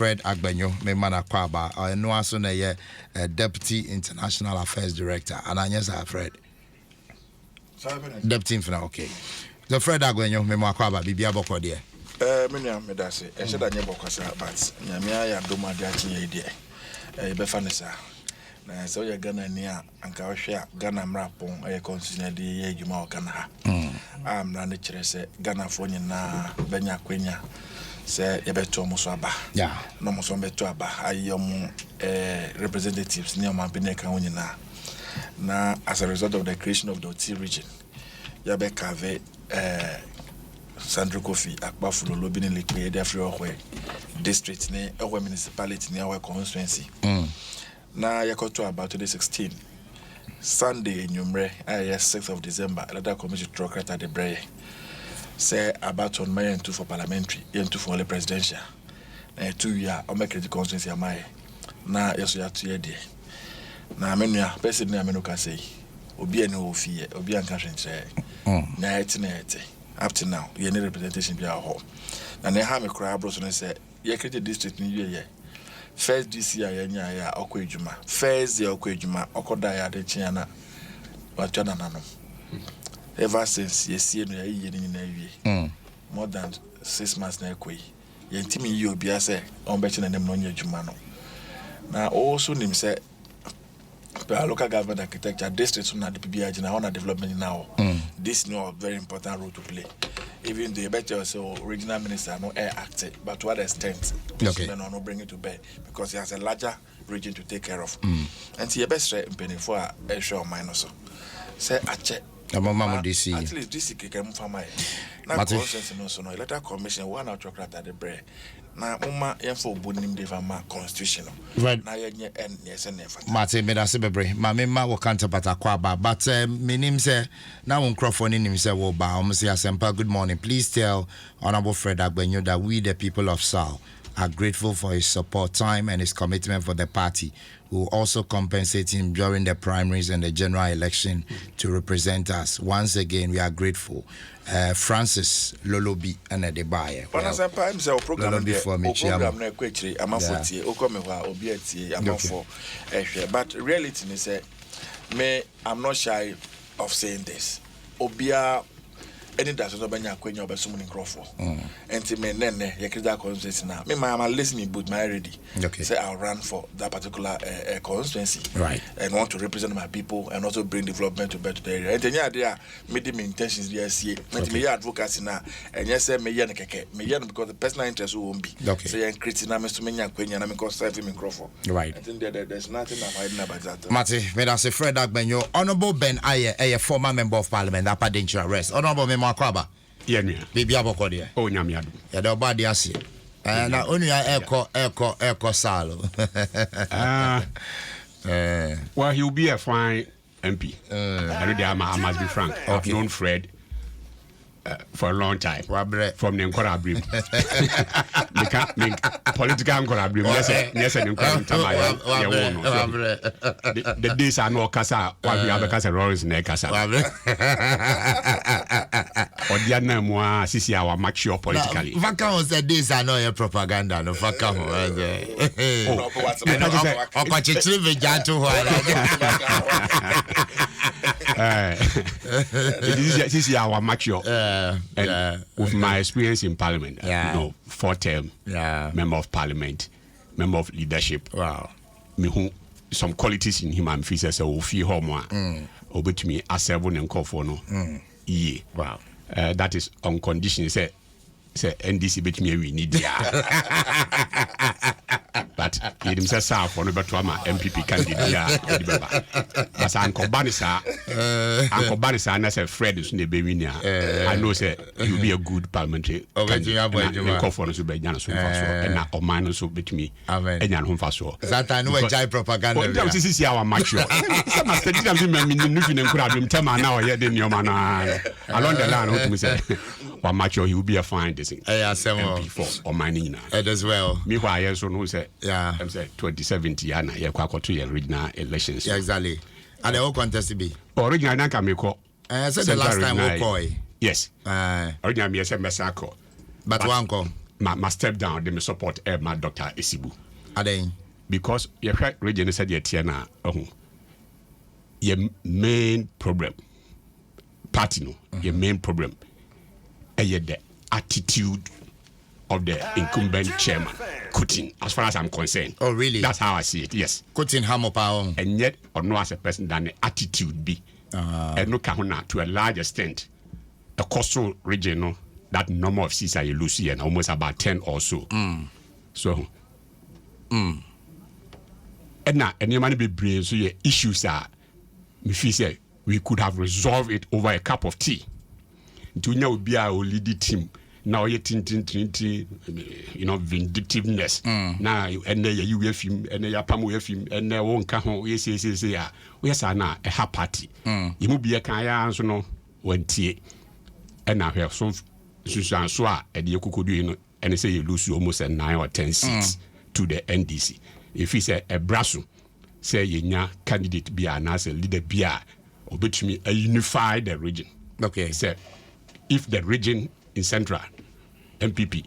Fred Agbenyo, me mana kwaba. No aso na ye Deputy International Affairs Director. And Anyesa Fred. Deputy Infina, okay. So Fred Agbenyo, me mana kwaba. Bibia boko die. Me medase. E should anye boko sa, but nyamia ya doma de achi ye die. Befa ne sa. Na so ye Ghana ni a anka ohwe Ghana mrapon e constitution de ye adwuma o Ghana ha. Amra ne kire se Ghana fo nyina benya kwenya. Se yebeto mo so aba no mo so beto aba ayom representatives ni o man be neka wonyina na as a result of the creation of the Oti region yabe kave Sandro Kofi akpafulo lobi ni lekwe de afro hwe district ni ewe municipality ni ewe constituency na yakoto about 2016 Sunday enyumre 6th of December elder commission trocrat at the breye say about on my two for parliamentary and two for the presidential 2 year o make the constituency am I na yeso ya 2 year dey na menua person na menu ka say obi ene ofie obi anka hwenche na ete up to now ye ne representation bia ho na ne ha me kra abro so ne say ye create district ni ye first DC ya nya ya okwa edwuma first ya okwa edwuma okoda ya de chia na watwa na nanom ever since yesie no ye ni na wie more than 6 months na ekoi ye ntimi yi obi ase on be chi na nem no nya adwuma no na also nim say local government architecture district na the PBI na on development now this no a very important role to play even the better so regional minister no air acted but to what extent no bring it to bear because he has a larger region to take care of and the best penny for a show minus so say ache Mama DC. At least DC can for my na conscience no so no electoral commission one autocrat at the bread. Na mama yefo bonim de fama constitution. Na yenye en yes and never. Mate me da se bebre. Ma me ma wo kanta kwaba but menim say na won crofo nim say wo ba o say asempa good morning. Please tell Honorable Fred Agbenyo that we the people of Sal are grateful for his support, time and his commitment for the party. We will also compensate him during the primaries and the general election to represent us. Once again, we are grateful. Francis Lolobi and Adebaye. But reality is me, I'm not shy of saying this. Obia any that's not been kwenya obesum in Crawford. And me nene yakida constituency now. Me my listening but my ready. Say I'll run for that particular constituency. Right. And want to represent my people and also bring development to better the area. And then there made them intentions there see. And me advocacy now. And yes say me yan keke. Me yan because the personal interest won't be. So yan creating na me so me yan kwenya na me cause serve him in Crawford. Right. I think there's nothing I'm hiding about that. Mate, me da say Fred Agbenyo, Honorable Ben Aye, a former member of parliament, that part danger arrest. Honorable Kwaba. Yeah, Bibi aboko dia. Oh, nyamiadu. Ya da oba dia se. Na onu ya eko salo. Well, he'll be a fine MP. I must be frank. I've known Fred for a long time. From the Nkora Abrim. Political Nkora Abrim. Yes, and the days are no Casa, while we have a Casa Rollins in Casa. Or the other more, Sisi, our mature politically. Vacant was the days are no propaganda, no vacant. This is our mature. With my experience in parliament, 4-term member of parliament, member of leadership. Wow. Me who some qualities in him and features so feel home over to me as seven and call for no. Wow. That is on condition say NDC bet me we need but he himself for no better MPP candidate but Uncle Banisa and say Fred is ne be winner. I know say he will be a good parliamentary candidate for no so be so and na o man so bet me enyan ho fa so that I know a jai propaganda this is our match some study them me nufi ne nkura dem tema na o ye de nyoma na along the line what me say one match he will be a fine this thing MP for mining as well me why I so no say I'm say 2017 and ye kwa to your regional elections exactly and the whole contest be original na ka me ko said the last time we call yes original me say mesako but one call my step down, they may support my Dr. Esibu. Adem. Because your region said your Tiana, your main problem, party no, your main problem, the attitude of the incumbent chairman, Kutin, as far as I'm concerned. Oh, really? That's how I see it, yes. Kutin hammer power. And yet, or no as a person than the attitude be. And no kahuna to a large extent, the coastal region, no, that number of seats are you lose and almost about 10 or so. So, and now, and you might be bringing so your issues are, if you say, we could have resolved it over a cup of tea. To now be our lead team. Now you vindictiveness. Now and you with him and you pam with him and they won't come home. Yes, we are now a happy party. You must be a kaya so no when tea and now have some so and you could do and say you lose almost 9 or 10 seats to the NDC. If he say a brasso, say you candidate be an as a leader be or between me a unify the region. Okay. Say if the region in Central MPP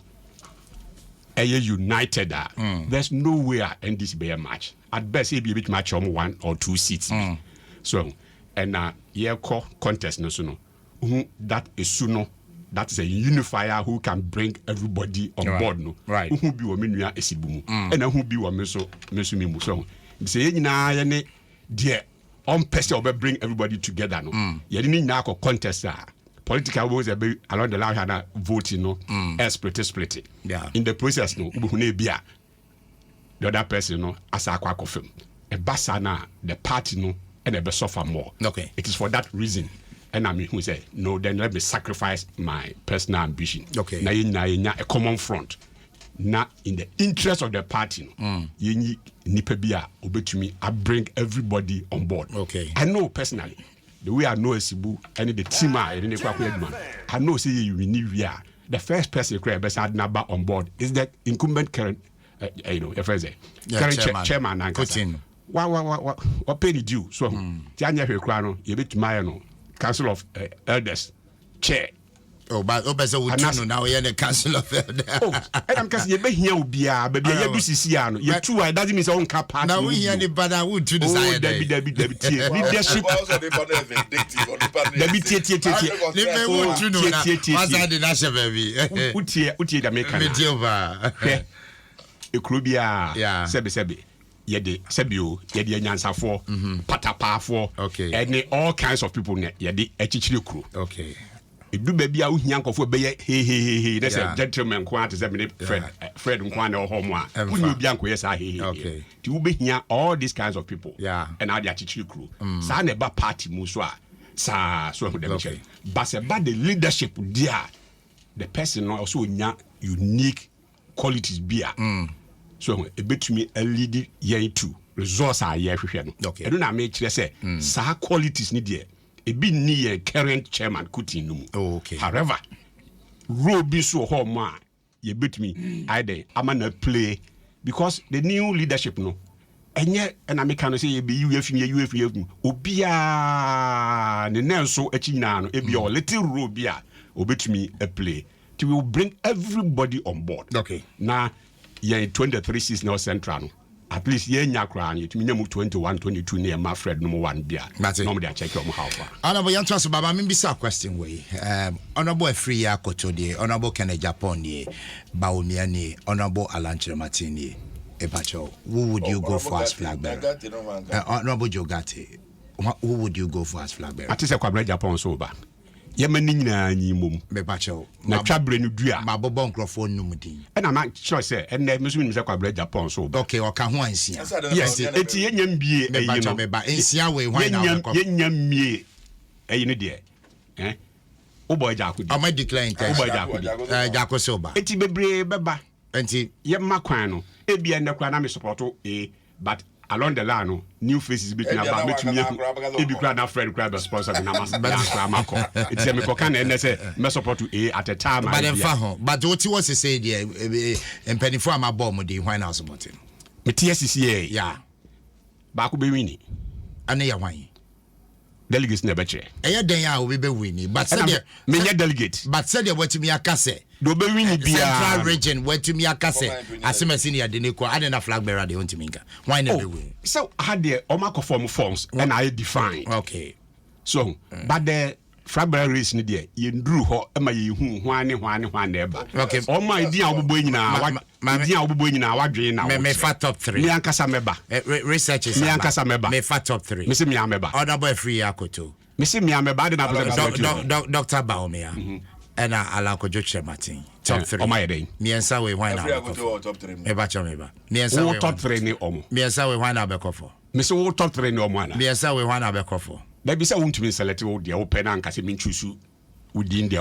united there's no way NDC be a match. At best it be a bit match on 1 or 2 seats. So and contest no so no that is suno that is a unifier who can bring everybody on board no. Right. Who be wo menua esibu and who be wo meso mi mu so say nyina ye ne de on person will bring everybody together no. Ye ni nyina ko contest political votes along the line had voting no split. Yeah. In the process no the other person no as a film a basana the party no and a suffer more. Okay. It is for that reason. And I mean who say no then let me sacrifice my personal ambition. Okay. Na a common front. Not in the interest of the party. Yenyi nipa bia obetumi I bring everybody on board. Okay. I know personally. The way I know Esibu and the team I know say you need the first person who best had number on board is that incumbent current current chairman and Kutin. What pay the due so Tianya Hekano you bit my Council of Elders chair. Oh, but Obeso now you're the Council of Elders. And I'm because you be here will be a baby you see you too I doesn't mean own cap now we hear the bad I would to decide leadership utie da make ekrobia sebi yede sebio yede nyansafo patapafo and all kinds of people yede echichire kro. Okay. Edu baby a uhia nkofo be he that's a gentleman kwa to say me Fred nkwa na homo a unu bia nkoye sa he ti wo be hia all these kinds of people and how they achichiri crew sa na ba party mu so a sa so hu dem che but the leadership there the person also nya unique qualities bia so e betumi a lead yen to resource a ye hwehwe no e do na me kire say sa qualities ni there e be near current chairman Kutin no. Okay. However, Robi so home ye bet me either amana play because the new leadership no. And yet and I can say be UFM obia ne nenso achina no e be a little Robia obet me a play. It will bring everybody on board. Okay. Now ye 23 seasons now central no. At least ye nyakra it mean 21 22 near my Fred number 1 bia. Normally I check your how far. Honorable Yantas Baba me bisa question way. Honorable Free Akoto de Honorable Kenneth Japan ni Baumia ni Honorable Alanche Martini Epacho. Who would you go for as flag bearer? Honorable Jogate. Who would you go for as flag bearer? Atise kwa Japan so ba. Yemani nyina nyimom Bepacho. Na twabre no dua. Mabobo nkrofo numudi. And I'm sure say and mesumi nimse kwa Japan so ba. Okay, oka ho ansia. Yes, eti yenyam bie Bepacho meba ensia we why na yenyam mie eyine de Oboy Jakudi. Am I declaring test? Oboy Jakudi. Jako soba. Eti bebre beba. Enti yemma kwan no ebia na kwa na me support but along the line no new faces between about metumi ebi kra na friend kra be sponsor na mako it's me ko kan na say me support at a time but em fa ho but what was say there empanifo am abom dey why na support me TSC yeah ba ko be wini ane ya hwan delegates never chair. Then ya will be winning, but said me delegate. But said what to me a casse. Do be winning Central region where to me a casse. As a senior Denico, I didn't a flag bearer the Untiminga. Why never win? So I had the Omako form forms and I define. Okay. So, but the flag bearer race ni there. You drew her, Emma, you one neighbor. Okay. All my idea of boy now, my idea of boy now, what dream now. Me fat top 3. Me ankasa meba. Research is me ankasa meba. Me fat top 3. Me se me ameba. Other boy free akoto. Me se me ameba. Dr. Baumia. And I allow Kojo Martin. Top 3. Oh my day. Me and Sawe wine top 3. Me bacha meba. Me and Sawe top 3 ni omo. Me and Sawe wine abekofo. Me se top 3 ni omo ana. Me and Sawe wine abekofo. There be say want to be selected with the open and kasi min choose within the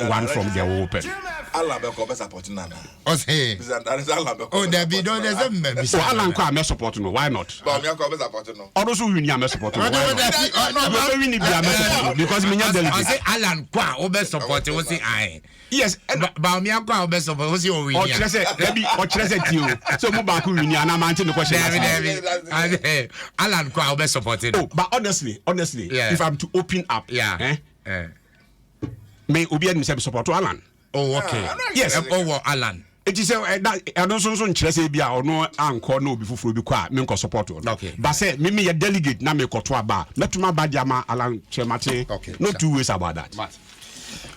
one from the open. Allah be ko be support nana. O say. Oh, there be no there's a member. So Allah ko am support no, why not? Ba me ko be support no. Odo so win am support no. No, win be am support because me nya delegate. I say Allah ko o be support we say I. Yes, ba me ko o be support we say o win. O kire say ti o. So mo ba ko win ana man tin ko question. David. Allah ko o be support. Oh, but honestly, yeah. If I'm to open up, me obi admi say support Alan. Oh, okay. Yes. Oh, Alan. It is I don't so nkyerɛ sɛ bia ɔno ankɔ na obi foforo bi kɔ a me nkɔ support no. Okay. But say me ye delegate na me kɔto aba. Metuma ba dia ma Alan Chemate. Okay. No two ways about that.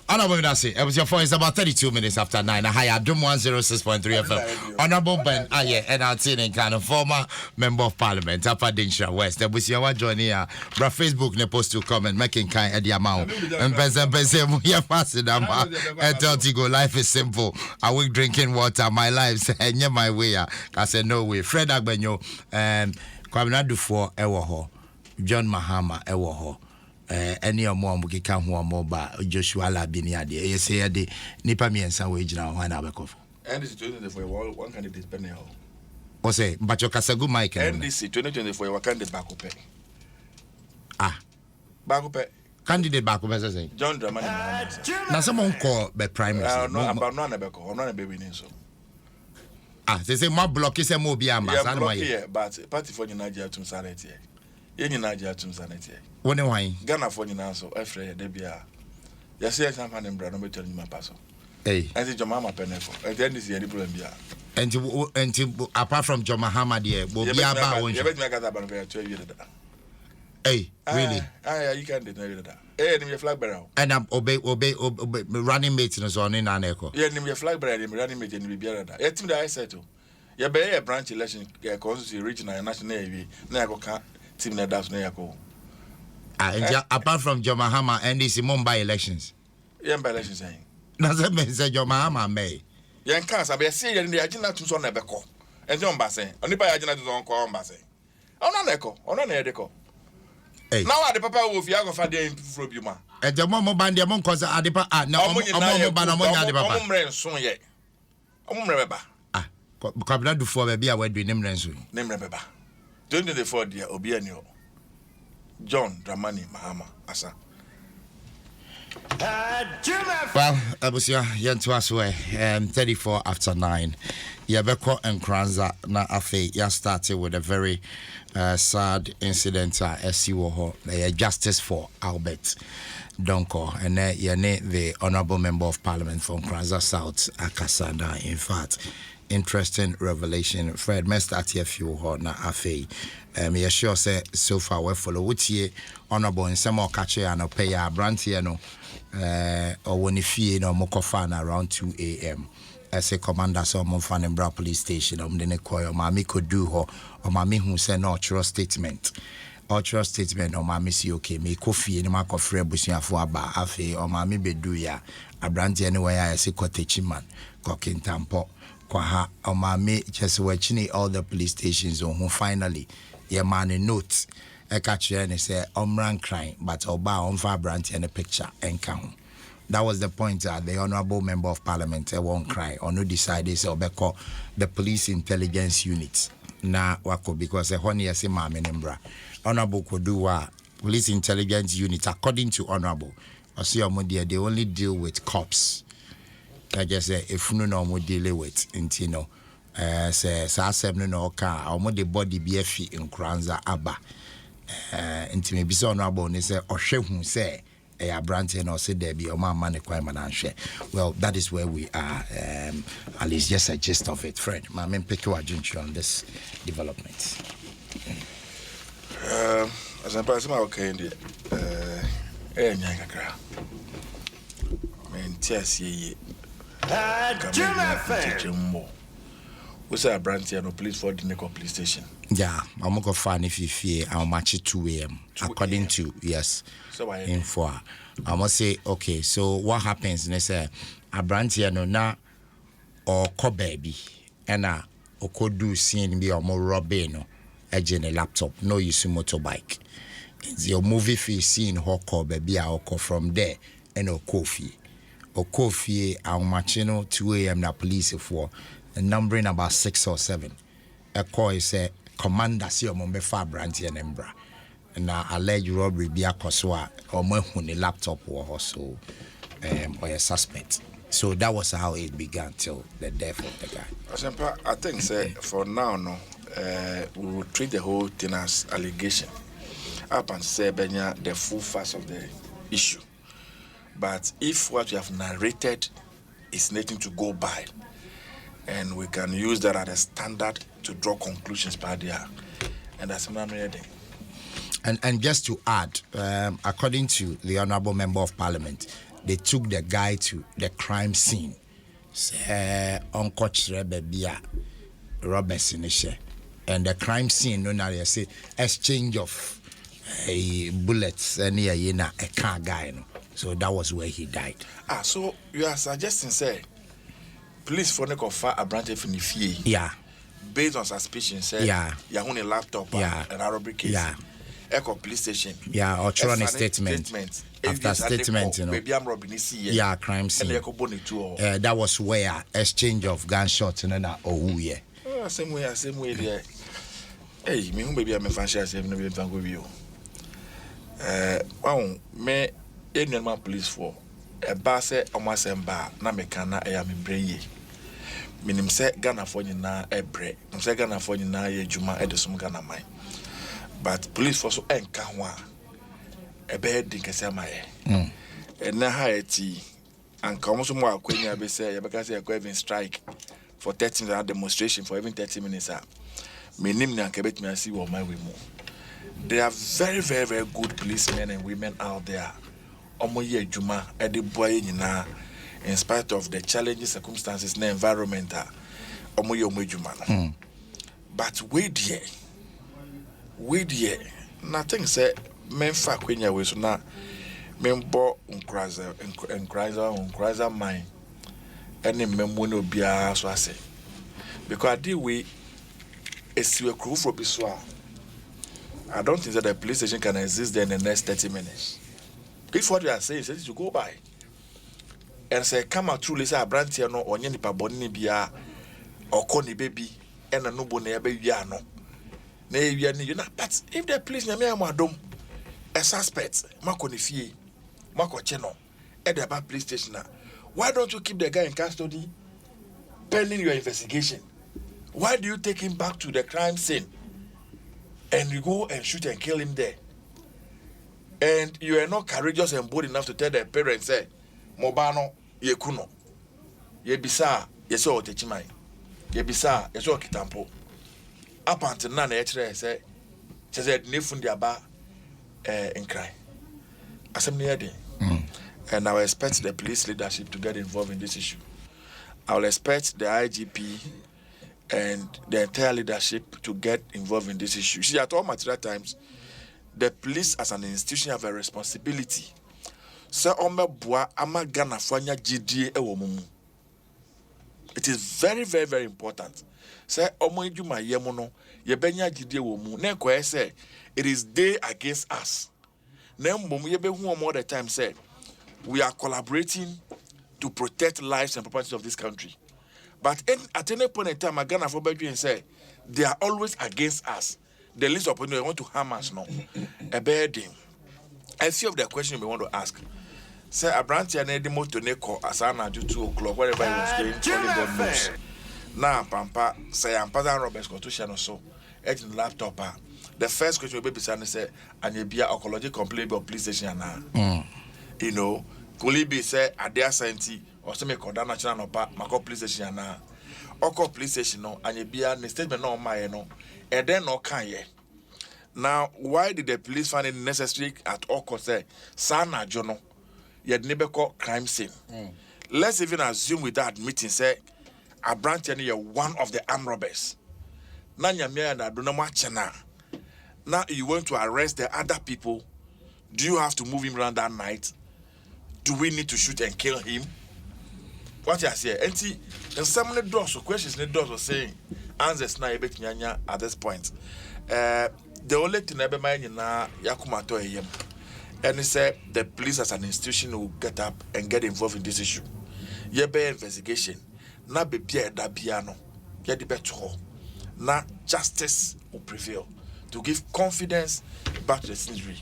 Honorable Minasi, it was your phone. It's about 32 minutes after 9. Hi, Adom 106.3 FM. Honorable Ben Aye, NRT in Kano, former member of parliament, Upper Dinsha West. There was your joining here. Bra Facebook, ne post to comment, making kind of the amount. Mpensenpensenmu, yeah, faster than and tell Tigo, life is simple. I will drinking water, my life, and yeah, my way. I said, no way. Fred Agbenyo, Kwamina Dufour, Ewoho, John Mahama, Ewoho. Any more mukika ho moba Joshua Labini ade e say ade nipa miensa we gina ho na abekofo NDC 2024 one candidate penny ho o say mbacho kasagu Mike NDC 2024 one candidate back up candidate back up say John Dramani na someone call be primary no about no na beko no na be winning so say mo block say mo bi ambassador no yeah but party for Nigeria tum sanity Nigeria tum sanity woni wan Ghana for nyina so efre de bia ya say example na mbra no beto nyima paso enti Joma Mahama penefo enti this year problem bia enti apart from Joma Mahama there bo bia ba won you bet me gather ban be 12 years that really you can deny that ni flag bearer and obey running mate no so on na eko ni flag bearer ni running mate ni bia that team that I said to ya be a branch election constituency regional and national area na yakoka team na das na yako apart from Joma Mahama and this Mumbai elections. By elections saying. Doesn't mean say Joma Mahama may. Yan cancer be say in the agenda to son nebeko. And John Bassett. Only by agenda to on call Bassett. On an echo, on an echo. Now the papa will fiago for the improvement. And the Momo band the monk cause Adipa no papa. Soon yet. Remember. Kabla do for baby away do name rensu. Name remember. 24 dear Obianio. John Dramani Mahama Asa. Well, Abusia, Yentwaswe, 34 after 9. Yabeko and Kranza na afe ya started with a very sad incident at SCO, Justice for Albert Donko, and the Honorable Member of Parliament from Kranza South, Akasada. In fact, interesting revelation. Fred, must at your few na afe. Me sure say so far we follow wutie Honorable Nsem okache and pay ya brantie no or woni fie no mokofa na around 2 a.m. as a commander so mo fan in Bra police station de ne koyo ma mi kodu ho o ma mi hu say no trust statement o ma mi si okay me kofie ni ma kofre busuafo aba afi o ma mi bedu ya abrantie ne we ya se kotechi man kokintampo kwa ha o ma mi just watching all the police stations on who finally your man a note a catch and say omran crying but oba on vibrant and a picture and count. That was the point that the Honorable Member of Parliament won't cry or no decided so because the police intelligence unit na wako because a honey as a mama membra Honorable Kodua police intelligence unit according to Honorable Osio they only deal with cops. I just say if no more deal with intino say sa asem no ka omo de body be afi in Kranza aba Nti me bisa honorable ne say ohwe hu say a branch and also there be man requirement share. Well, that is where we are. At least just a gist of it. Fred, my main pick your attention on this development. As I'm passing my okay in the Nyakra. Tiasi Jumbo. What's a branch and police for the Nico police station? Yeah, I'm going to find if you fear I'll match it 2 a.m. according to yes. So I info. I must say, okay, so what happens? They say a branch here no na or co baby and or could do scene be or more robbing no edging a laptop, no use motorbike. It's your movie fee scene hawk baby or from there and or coffee. Or coffee our machino 2 a.m. na police for numbering about 6 or 7. A call is a commander see your mumbe far branch and embra. Na alleged robbery be a koswa or the laptop or so or a suspect. So that was how it began till the death of the guy. I think say for now we will treat the whole thing as allegation. Up and say Benya the full face of the issue. But if what you have narrated is nothing to go by, and we can use that as a standard to draw conclusions by there, and that's what I'm reading. And just to add, according to the Honourable Member of Parliament, they took the guy to the crime scene. And the crime scene, no, now they say exchange of bullets and a car guy. No? So that was where he died. So you are suggesting, say, police for Nico fire a branch of the yeah. Based on suspicion, say, yeah, you own a laptop, yeah, an robbery case. Yeah. Echo police station. Yeah, or throw a statement. After statement, you know. Maybe I'm robbing this year. Yeah, crime scene. That was where exchange of gunshots and then yeah. Same way there. Hey, me who baby I'm a fancy as never been with you. Me Indian man police for a basse almost bar, na me kana I am in brain. Minim say Ghana for you na a break. I'm say Ghana for you na ye juma edisum Ghana mine. But police for so enkawa a bed in Casamae. And now Haiti and come some more Queen be say because you're going strike for 30 minutes demonstration for even 30 minutes. Me name na kebet me see what my we move. There are very, very, very good policemen and women out there. Omoye Juma Edi boy in spite of the challenging circumstances in the environment. Omoye Juma. But wait here, nothing say men fa kwenya we so na men bo unkraza mine any memmo no bia so ase because the way esiwe crew for biswa. I don't think that the police station can exist there in the next 30 minutes. If what you are saying is to go by and say come out truly say a branch here no onye nipa boni bia or koni baby and a no bone ebe ya no. But if the police Adom a suspect, Makonifie, Makocheno, at the police station, why don't you keep the guy in custody pending your investigation? Why do you take him back to the crime scene and you go and shoot and kill him there? And you are not courageous and bold enough to tell the parents, say, Mobano, ye kuno, ye bisa, ye so techimai, ye bisa, ye so kitampo. Up until now, I said, "Nefun diaba in cry." And I will expect the police leadership to get involved in this issue. I will expect the IGP and the entire leadership to get involved in this issue. See, at all material times, the police as an institution have a responsibility. So, it is very, very, very important. Say omoijuma yemono yebenya gidie wo mu na ko say it is they against us na mbom yebehu all the time say we are collaborating to protect lives and properties of this country, but at any point in time Ghana for bedwin say they are always against us. The list of people they want to harm us no a burden. A few of the questions we want to ask. Say a branch and the motor neko asana do 2 o'clock wherever he was going to only God knows. Now, Pampa, say I'm Pazan Roberts go to Shano so, edging laptop. the first question will be say, and you be a ecological complaint about police station now. You know, could it be say a dear scientist or some national no pa mako police station now? Or police station no, and you be a statement no my no, and then no can ye. Now, why did the police find it necessary at all costs? Say, Sana Jono, yet never call crime scene. Let's even assume with that meeting, say, a branch and you're one of the armed robbers. Now you want to arrest the other people. Do you have to move him around that night? Do we need to shoot and kill him? What you say? And see, and some of the doors, questions the doors were saying, answers now at this point. The only thing I mind now, Yakumato ayem, and he said the police as an institution will get up and get involved in this issue. Yebe investigation, na be Pierre da piano, get the better. Now justice will prevail to give confidence back to the citizenry.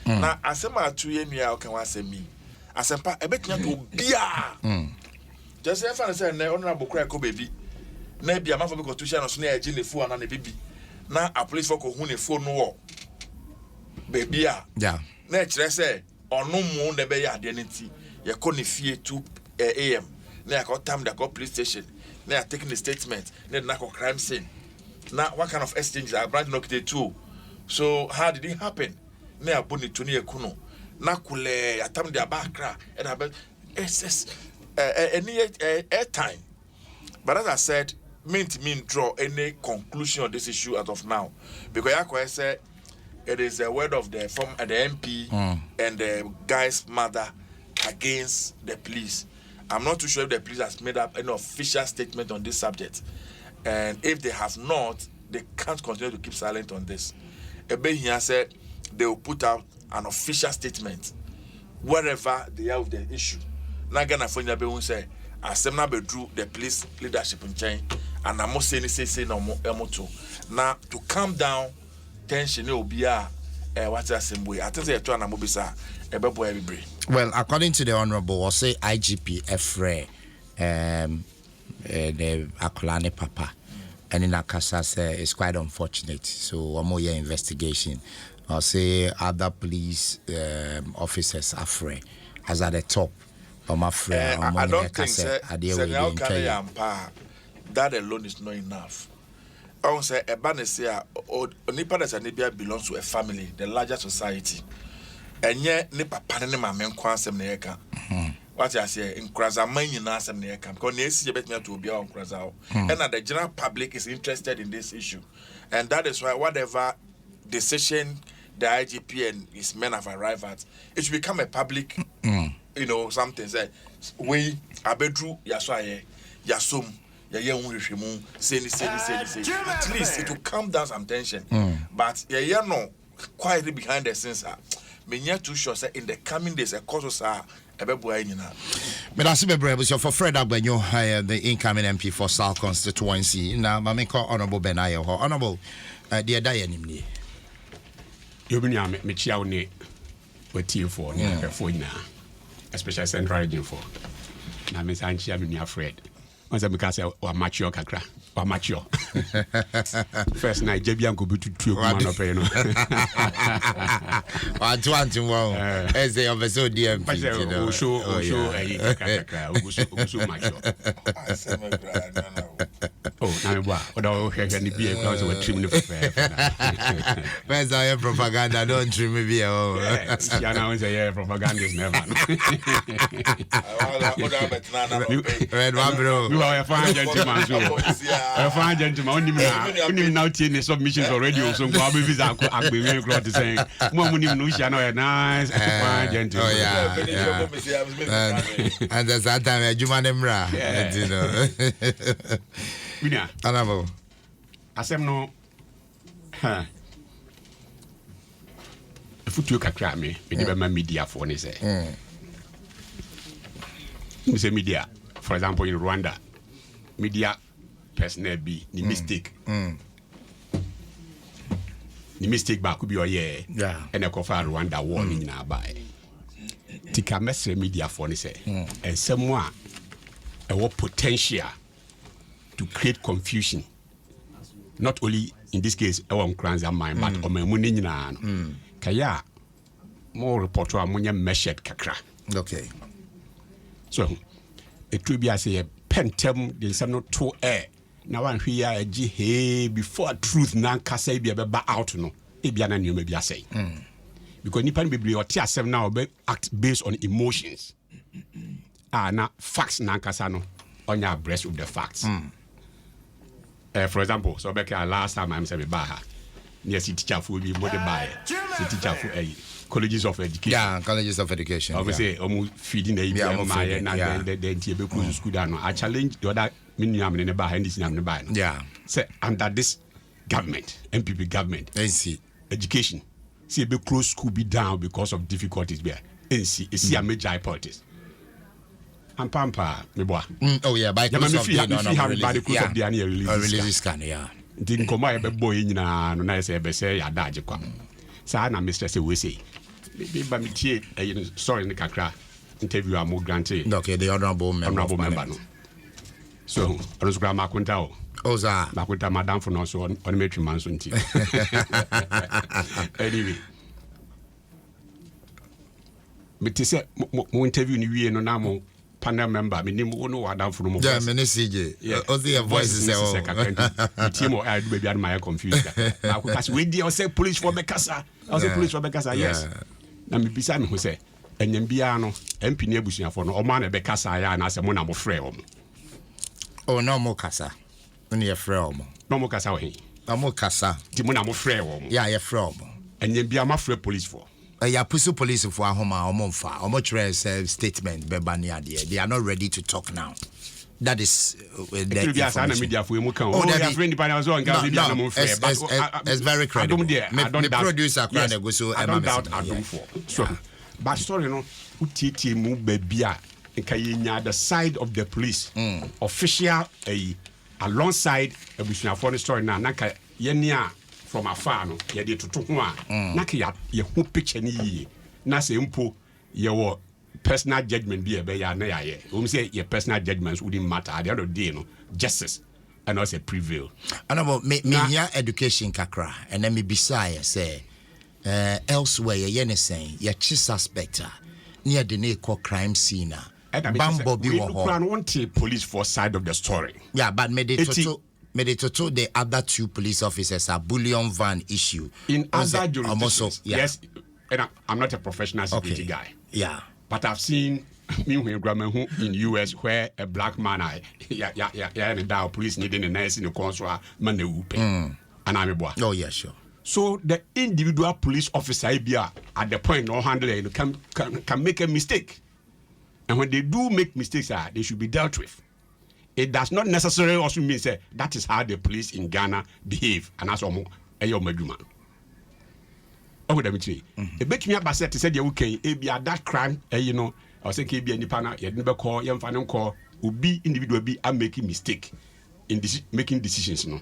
Now, as a 2 years, can I say me? As a bit to beer. Just if I say, honorable crack, baby. Maybe a man for the constitution of snare, Jimmy Fu and a baby. Now, a police for who phone war. Baby, yeah. Nature say, or no more the bay identity. You couldn't fear 2 a.m. Now I got time to go police station. Now taking the statement. Now I got crime scene. Now what kind of exchange are branch knocked it too? So how did it happen? Now put it to near Kuno. Now kule atam the bakra and I bet any time. But as I said, mean draw any conclusion on this issue out of now. Because I said it is a word of the MP and the guy's mother against the police. I'm not too sure if the police has made up an official statement on this subject. And if they have not, they can't continue to keep silent on this. Ebe here said they will put out an official statement wherever they are with the issue. Nagana Fonya Be say, Asemna Bedru, the police leadership in chain, and I'm not saying say no more emoto. Now to calm down tension will be what's the same way. I think they're trying to move this. Well, according to the Honorable, I'll say IGP Efre, the Akulane Papa, and in Akasa say it's quite unfortunate. So, one more year investigation. I'll say other police officers Afre as at the top. I don't think that alone is not enough. I would say a banesia or nipa that belongs to a family, the larger society. And yet nipa panema men kwansem neka. What I say in Krazaman nasem neka. Because you bet me to be on Krazao. And the general public is interested in this issue. And that is why whatever decision the IGP and his men have arrived at, it should become a public something say we abedru yaswaye yasum say at least it will calm down some tension. But no quietly behind the scenes me too sure say in the coming days a cause ebeboa nyina. But I see so for Fred Agbenyo, the incoming MP for South constituency. Now my call Honorable Benayo. Honorable dear Diane you been me chia ne wetie for na especially central region for na me san chia me nia Fred once because wa mature kakra wa mature first night jebia nko betutu ko man opey no wa twanti wo as they of so DM show kakra so mature na me boa odo hwehwe ni bia because we trim no where's our propaganda don't trim me bia ya na we say propaganda is never red one bro you are a fine gentleman so a fine gentleman only now tie submissions already so go be visa agbe crowd saying mo munim no hia na nice fine gentleman and that's that time adwuma ne mra you know Winia Honorable asem no futuo kakra me be be ma media for ne say say media for example in Rwanda media personnel be the mistake the mistake back could be and a cover Rwanda war ni na buy tika mesre media for ne say and someone a what potential to create confusion not only in this case our crans are mine but o memu nyina no kaya more report wa munya measured kakra okay so it will be as a pentem the some no to air na wan hwe ya agi he before truth na kasa bia be out no e bia na nyoma bia say because nipa no bebre o tia asem na o be act based on emotions na facts na kasa no on your breast with the facts for example so back last time I said ba near city teacher for be more buy city teacher for colleges of education colleges of education obviously feeding the my na the be close school down I challenge the other minimum in the bar and this in buy say under this government MPP government education see be close school be down because of difficulties there see a major politics and pampa me boy oh yeah by close of the release scan din koma e be boy nyina no na say be say ya daje kwa sa na mistress we say be ba me tie sorry ne kakra interview am granted okay the honorable member no so on so grama kunta o oza makunta madam for no so on metri man so nti anyway me te say mo interview ni wie no na mo panel member me nim no wadam for no yeah me CJ ozi your voice is the team or I do baby am my confused because we dey say police for bekasa police for bekasa yes na me bisa me ho say enyam bia no MP na abusuafo no o ma na bekasa ya na say mo na mo frɛ o oh no mo kasa no ye frɛ o no mo kasa o he mo kasa di mo na mo frɛ o yeah ye frɛ o enyam bia ma frɛ police for ya pusu police for ahoma omomfa omotre statement bebania they are not ready to talk now that is the media for you can your friend panel so it's very credible me producer crowd go so I don't doubt Adom for so but story no utiti mu babia nkayenya the side of the police official alongside abusuafo story na nka yenia from afar no ye dey toto ho a na ka ye ho picture ni yi na se mpo ye wo personal judgment bi e be ya na ya ye we say your personal judgments wouldn't matter at the end of the day no justice and also prevail and about me here education kakra and then me beside say elsewhere ye ne saying ye chi suspect near the ne crime scene bambo bi wo ho want police for side of the story yeah but me dey toto the other two police officers a bullion van issue in other jurisdictions yes and I'm not a professional security guy yeah but I've seen me when grandma who in US where a black man and the police needing a nice in the consul man they will pay and I'm a boy oh yeah sure so the individual police officer at the point no handle it can make a mistake and when they do make mistakes they should be dealt with. It does not necessarily also mean say that is how the police in Ghana behave and that's almost ayo maduma. Oh, let me tell you. A bit me about said to say you can be that crime, you know, or say be any partner, you never call, you final call, will be individual be are making mistake in making decisions, no.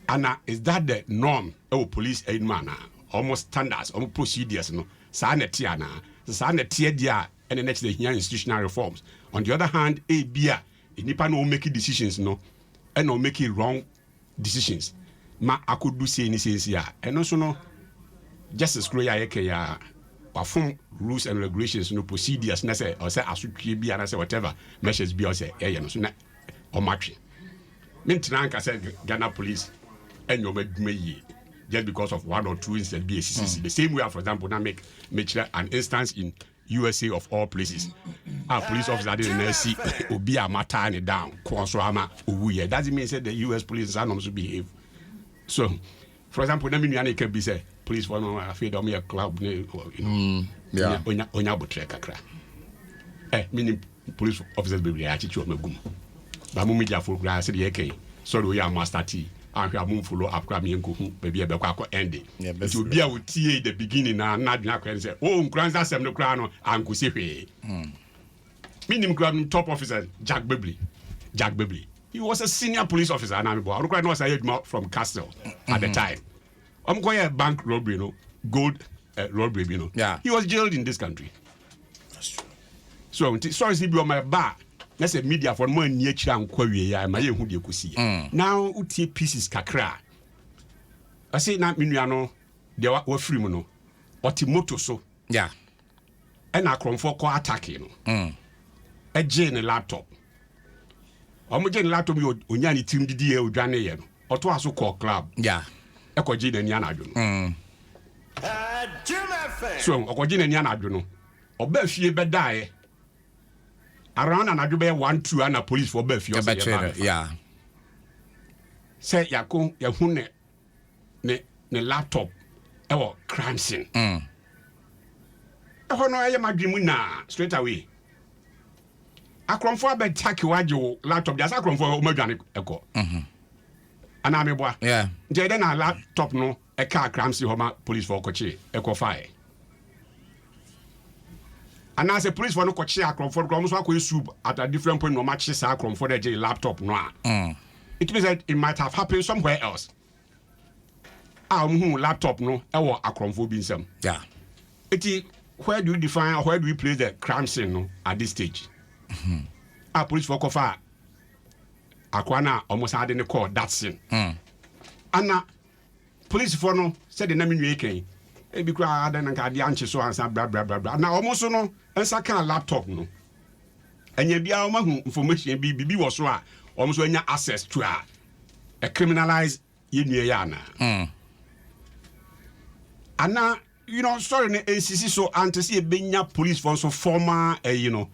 And is that the norm? Oh, police aid man, almost standards, almost procedures, no. Sanetiana, dia, and the next day here institutional reforms. On the other hand, a beer. Nipa no make decisions no and no make wrong decisions ma akodu say ni sense ya and also no justice grow ya ya perform rules and regulations no procedures na say or say asutwe bi na say whatever measures bi or say no so na o matwe mentina nka say Ghana police and your meduma just because of one or two incidents be the same way for example now make an instance in USA of all places. Our police officer didn't see obi amata it down. That doesn't mean say the US police are not to behave. So, for example, let can be say police for no afraid of me a club, you know. Onya botre kakra. Meaning police officers be attitude me gum. Ba mu media for gra say the sorry we are master T. And we are moving follow up crab yen kuhu baby ebe kwa ending. It will be a tie the beginning na dina kwa say oh nkranza sem no kra no ankusi hwe. Minim crab top officer Jack Bebley. He was a senior police officer and I'm boy. I know say from Castle at the time. Going bank robbery, you know, gold robbery, you know. Yeah. He was jailed in this country. That's true. So sorry to be on my bar. Let's say media for more nature and query. I may who you could see. Now, uti pieces kakra. I say na minuano de wa free mu no oti moto so yeah and akromfo ko attack no e je ne laptop omo je ne laptop yo onya ni team didi e odwane ye no oto aso ko club yeah e ko je ne ni anadwo no so okoje ne ni anadwo no oba fie bedae around anadwo be 1-2 ana police for ba fie o yeah say yakon ya hu ne laptop e wo crime scene e hono e madwemu na straight away akromfo attack wajo laptop just akromfo o madwane eko ana me boa yeah nje de na laptop no e ka crime scene homa police for kochi eko fire and as a police for no kochi akromfo so akọ soup at a different point no match sa akromfo de je laptop no it means that it might have happened somewhere else. Laptop no ewo akromfo bi nsem. Yeah. Where do you define or where do you place the crime scene no at this stage? Police for kofa akwana almost had in call that scene. And police for no said the name you can. E bi kra adan nka de anche so ansa bla bla bla bla. Na almost no ensa kan laptop no. Enya bia o mahu information bi wo so a almost enya access to a criminalize yenue ya na. Ana you know sorry ne NCC so anti see benya police for so former you know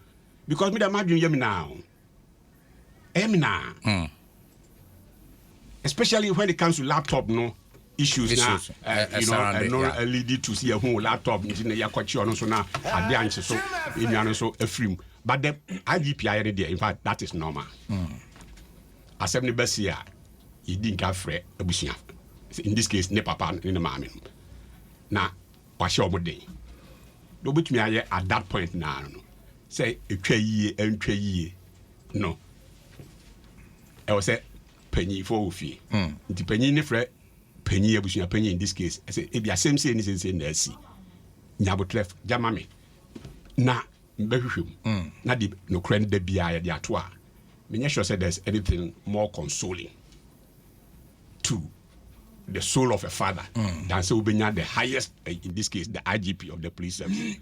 because me da madwin yam now. Especially when it comes to laptop no issues now you know lead to see a whole laptop nti ya kwachi ono so na ade anche so enuano so afrim but the IGPI there in fact that is normal. Asem ne besia yedi nka frɛ abusia in this case ne papa ne maame na wahye omode do betumi aye at that point na no say etwa yie no e wo say panyi for ofie nti panyi ne frɛ panyi abusia panyi in this case say e bia same say ni say na asi nyabotlef jamame na mbehwehwem na di no kran da bia ya di ato a me sure say there's anything more consoling to the soul of a father than say ubenya the highest in this case the IGP of the police service.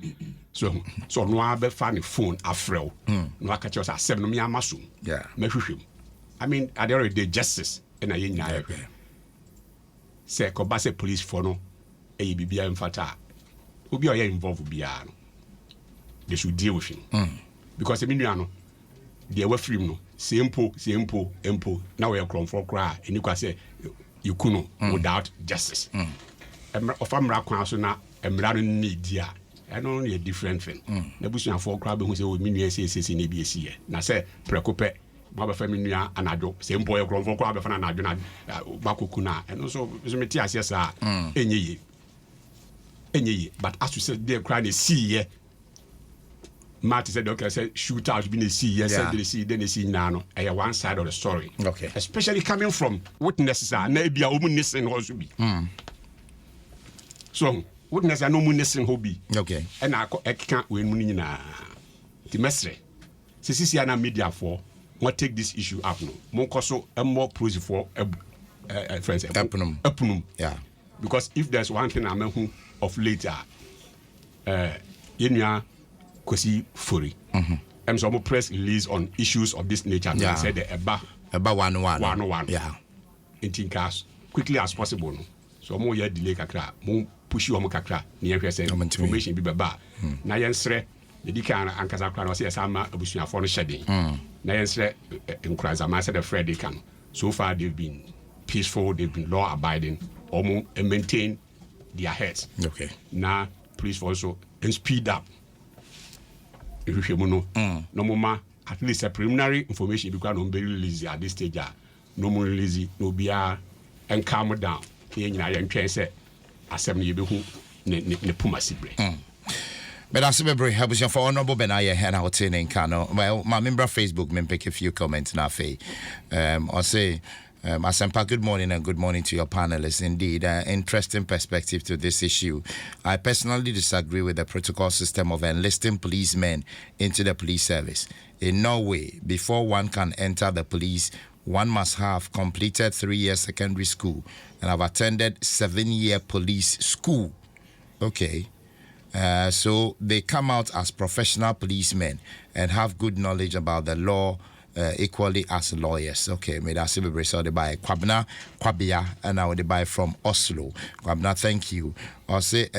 so no abe fa ne phone afrel no akache us asem no me amaso yeah mehwehwem I mean at the end of the day justice na ye nya say ko ba say police for no e bibia mfata obi o ye involved bia no they should deal with him because me nua no the wa free no simple now we are from for cry and you can say you kuno without justice of amra kwan so na emra no need dia and only a different thing na busu for cry be hu say o minua say na bi esi na say prekope ma ba fa minua anadwo simple e from for cry be fa na anadwo na bakoku na and so me ti ase sa enye ye but as you said there cry na see ye Marty said, okay, I said, shoot out, been a see, yes, they see, then they see now, one side of the story. Okay. Especially coming from witnesses, maybe a woman listening also be. So, witnesses are no one listening hobby. Okay. And I can't win money na the message. Sisi media for what take this issue up no. Monkoso more pros for friends. Epunum. Yeah. Because if there's one thing I'm of later, Kwesi Furi. And so press release on issues of this nature. Yeah. I said the Eba 101. Yeah. In as quickly as possible. No? So more year delay kakra, more push you kakra. Near say information be baba. Na yensre the dika ankasa kra no say sama abusuafo no shedding. Na yensre encourage am say the Friday can. So far they've been peaceful, they've been law abiding, almost maintain their heads. Okay. Now please also speed up. If you know, no more at least a preliminary information because no be released at this stage. No more release, no be and calm down. Here you are, say, assembly you be who ne puma sibre. But as we bring help for honorable Benaya and our in Kano. Well, my member Facebook me pick a few comments now. Or say. Asempa, good morning and good morning to your panelists. Indeed, interesting perspective to this issue. I personally disagree with the protocol system of enlisting policemen into the police service. In no way, before one can enter the police, one must have completed 3-year secondary school and have attended 7-year police school. Okay. So they come out as professional policemen and have good knowledge about the law, equally as lawyers. Okay, may that be so they buy Kwabia, and now they buy from Oslo. Kwabna, thank you. I'll say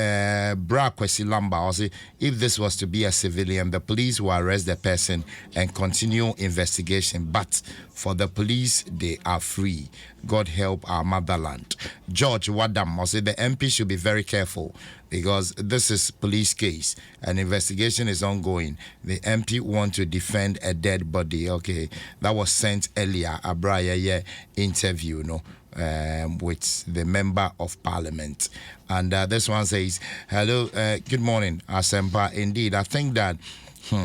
Bra Kwesi Lamba, I'll say if this was to be a civilian, the police will arrest the person and continue investigation. But for the police, they are free. God help our motherland. George Wadam, I'll say the MP should be very careful because this is police case. An investigation is ongoing. The MP want to defend a dead body. Okay, that was sent earlier. A Braya interview, with the member of parliament. And this one says, hello, good morning, Asempa. Indeed, I think that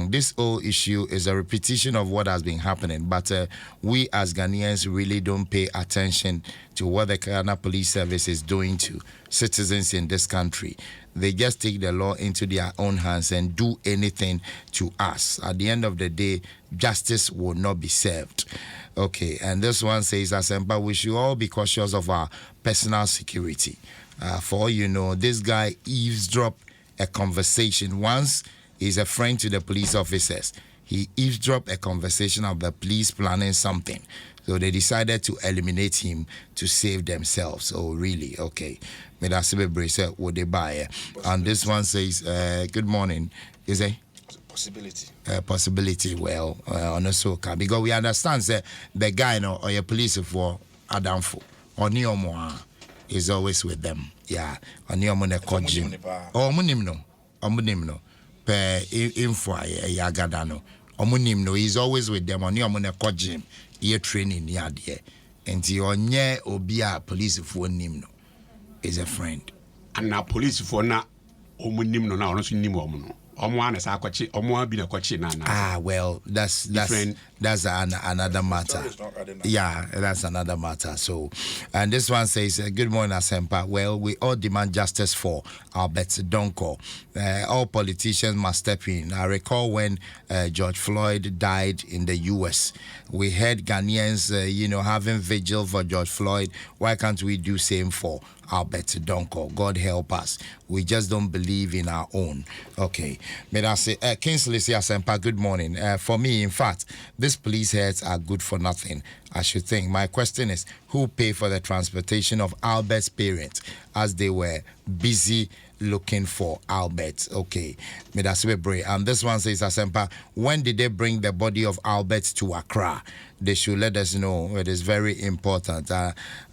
this whole issue is a repetition of what has been happening, but we as Ghanaians really don't pay attention to what the Ghana Police Service is doing to citizens in this country. They just take the law into their own hands and do anything to us. At the end of the day, justice will not be served. Okay, and this one says, Asempa, we should all be cautious of our personal security. For all you know, this guy eavesdropped a conversation once. He's a friend to the police officers. He eavesdropped a conversation of the police planning something. So they decided to eliminate him to save themselves. Oh, really? Okay. Would they buy? And this one says, good morning. Is it? Possibility. Possibility. Well, on a soca. Because we understand that the guy or your police for Adamfo or Neomoa is always with them. Yeah. Or Neomone Kojim. Oh, Munimno. Info yagadano omunim no is always with them on your kojim ye training yadie and onye obia police for nim no is a friend and now police for na omunim no na ono so nim omuno omo ana sa kwachi omo abi na kwachi na well that's another matter. Yeah, that's another matter. So, and this one says, good morning, Asempa. Well, we all demand justice for Albert Donko. All politicians must step in. I recall when George Floyd died in the US. We heard Ghanaians, having vigil for George Floyd. Why can't we do same for Albert Donko? God help us. We just don't believe in our own. Okay. May I say, Kingsley Asempa, good morning. For me, in fact, these police heads are good for nothing, I should think. My question is, who paid for the transportation of Albert's parents as they were busy looking for Albert? Okay. And this one says, Asempa, when did they bring the body of Albert to Accra? They should let us know. It is very important.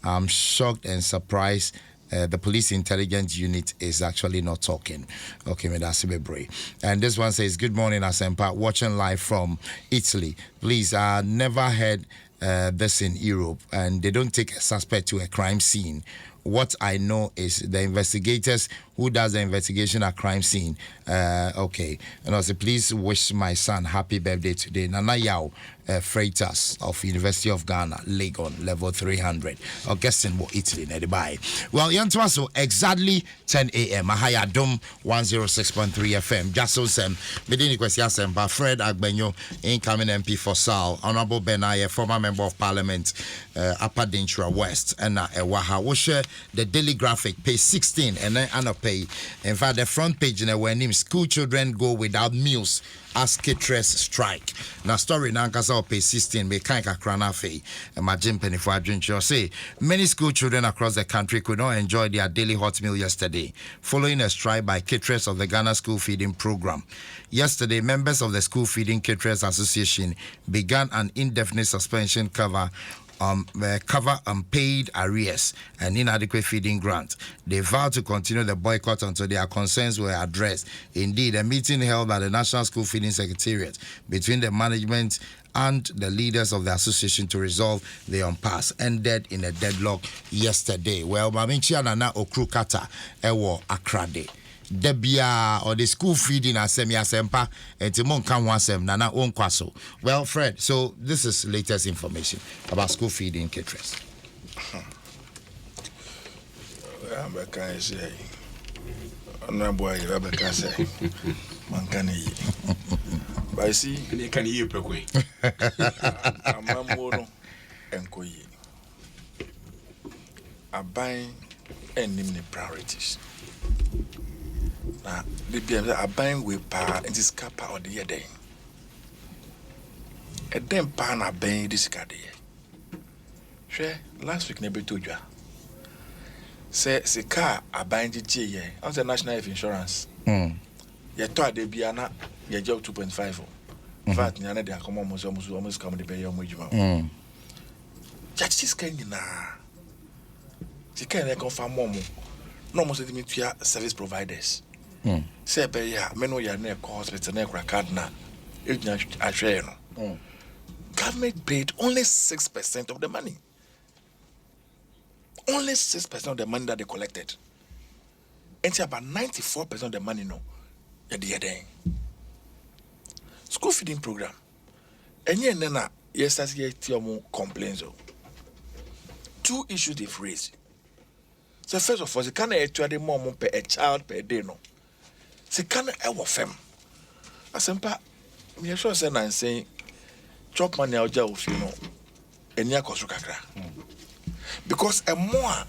I'm shocked and surprised. The police intelligence unit is actually not talking. Okay, and this one says, good morning, Asempa, watching live from Italy. Please, I never heard this in Europe, and they don't take a suspect to a crime scene. What I know is the investigators who does the investigation at crime scene. Okay, and also please wish my son happy birthday today. Nana Yao Freitas of University of Ghana, Legon, level 300. Augustin will Italy, Nedibai. Well, Yantuaso, exactly 10 a.m. Adom 106.3 FM. Dwaso Nsem, Medini Kwesi Asempa, Fred Agbenyo, incoming MP for Sal, Honorable Benaye, former member of Parliament, Upper Dinchra West, and Ewaha. We'll share the daily graphic, page 16, and then pay. In fact, the front page in our name, school children go without meals as caterers strike. Now, story now, because I'll pay 16, me can't crana fee. And my gym penny for a drink. You say many school children across the country could not enjoy their daily hot meal yesterday, following a strike by caterers of the Ghana School Feeding Program. Yesterday, members of the School Feeding Caterers Association began an indefinite suspension cover unpaid arrears and inadequate feeding grants. They vowed to continue the boycott until their concerns were addressed. Indeed, a meeting held at the National School Feeding Secretariat between the management and the leaders of the association to resolve the impasse ended in a deadlock yesterday. Well, Maminchi Anana Okrukata Ewo Akrade. Debia or the school feeding asemi asempa entimon kan wasem nana onkwaso. Well, Fred, so this is latest information about school feeding caterers. Can say no boy can say man can yi. But see can you pekwe. Amamono buying and name priorities. Now, the BM are buying with power in this kappa or the day. And then pan are buying this card here. Share last week, never told you. Say, the car are buying the G on the National Health Insurance. You thought they be an your job 2.5. In fact, you know, they are almost come to pay your wage. Just this kind of the kind of confirm momo. No most of the service providers. Say, pay ya, meno ya near hospital, near card na. I share no. Government paid only 6% of the money. Only 6% of the money that they collected. And about 94% of the money no. You're the school feeding program. And yeah, nana, yes, as ye complaints. Two issues they've raised. So first of all, they can't actually more per a child per day no. They can't ever fem. Asempa, me sure say na saying chop money out of you know. Enya kosu kakra. Because a more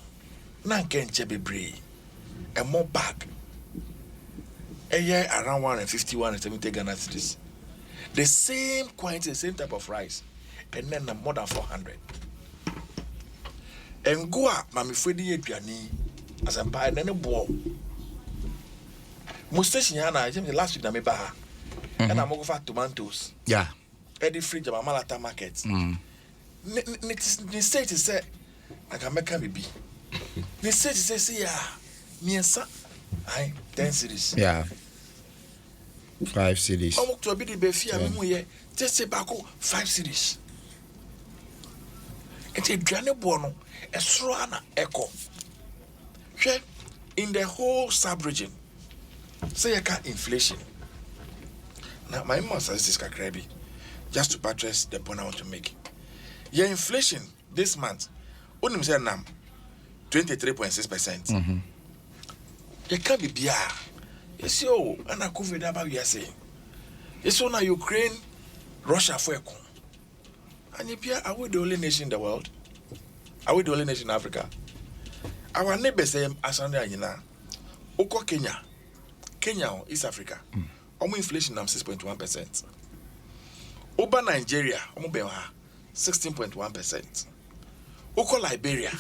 na kenche bebre. A more bag. A year around 151 and 70 Ghana cedis. The same quantity, the same type of rice, and then more than 400. And go up, Mammy Freddy Piani, as I'm buying any ball. Mustachina, I think the last week I made bar, and I'm over for tomatoes. Yeah. Eddie fridge of Malata market. The state is said, I can make a baby. The state says, yeah, me and son, 10 cities. Yeah. 5 cities. I'm to be the Befia, just say back 5 cities. It's a Granny Bono, a Srana echo. In the whole sub region, say I got inflation. Now, my mom says this Kakrabi, just to buttress the point I want to make. Your inflation this month, only say now 23.6%. You can't be beer. Yes, yo, and I covered about you saying. Yes, so now Ukraine, Russia for a con. And if are we the only nation in the world? Are we the only nation in Africa? Our neighbors say, as under Yina, Oko Kenya, East Africa, inflation 6.1%. Oba Nigeria, 16.1%. Oko Liberia,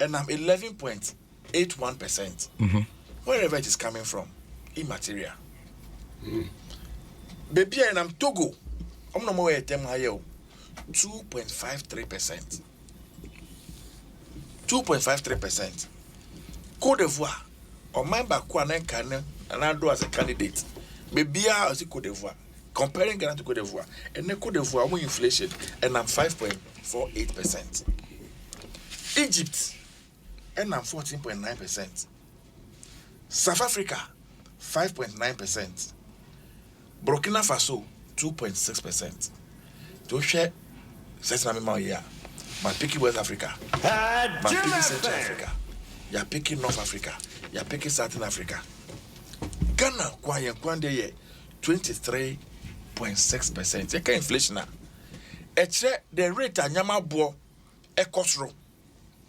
and 11.81%. Wherever it is coming from, immaterial. Baby, and I'm Togo. I'm no more at 2.53%. 2.53%. Cote d'Ivoire, or my Bakwana Kana, and I do as a candidate. Baby, I was Cote d'Ivoire. Comparing Ghana to Cote d'Ivoire, and then Cote d'Ivoire more inflation, and I'm 5.48%. Egypt, and I'm 14.9%. South Africa, 5.9%. Burkina Faso, 2.6%. To share, says Namima here. My picking West Africa, my picking Central Africa, you're picking North Africa, you're picking Southern Africa. Ghana, Kwande ye 23.6%. You can inflation now. The rate of Nyama Bo Ecosro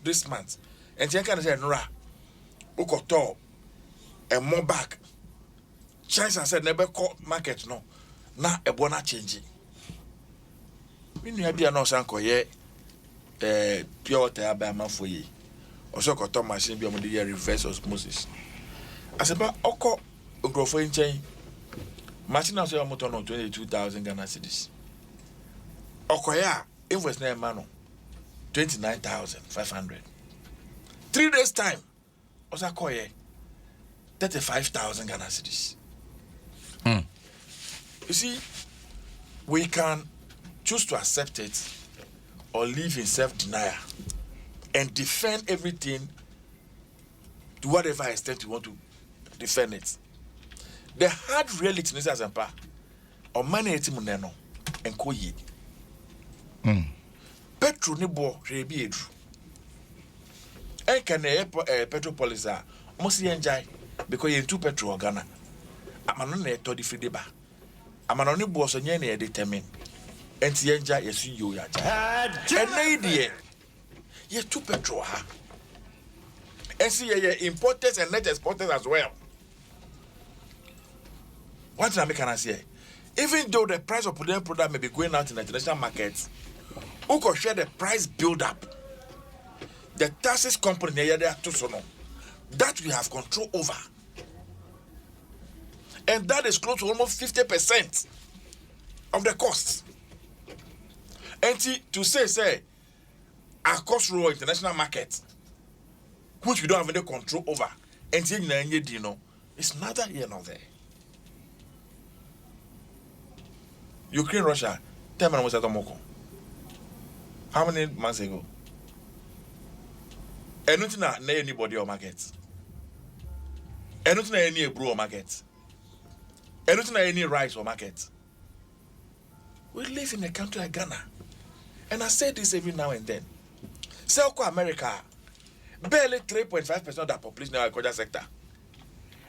this month. And you can say, Nora, Ukoto, and more back. China said, never call market no. Now a bona change. We need to know some pure water by man for ye. Also, got machine be on the reverse osmosis. As about Oko Grofo in chain, machine has a motor on 22,000 Ghana cedis. Okoya, invoice name mano 29,500. 3 days time, also Koye 35,000 Ghana cedis. You see, we can choose to accept it or live in self-denial and defend everything to whatever extent you want to defend it. The hard reality is as a pa or money etimuneno and koyi. Petro ni bo rebi edru. En can petrol police almost enjoy because you two petrol Ghana. Amano na eto di free ba. Amano ni bo so nye na determine. Enti enja yesu yo ya ja. Ene die. Ye two petrol ha. And see ye importers and net exporters as well. What did I make an say? Even though the price of petroleum product may be going out in the international markets, who could share the price build up? The taxes company that we have control over. And that is close to almost 50% of the costs. And to say, our cost row international market, which we don't have any control over, and it's neither here nor there. Ukraine, Russia, 10 months at Omoko. How many months ago? And not anybody on market. And not any brew on market. And not any rice on market. We live in a country like Ghana. And I say this every now and then. South America, barely 3.5% of the population in the agriculture sector.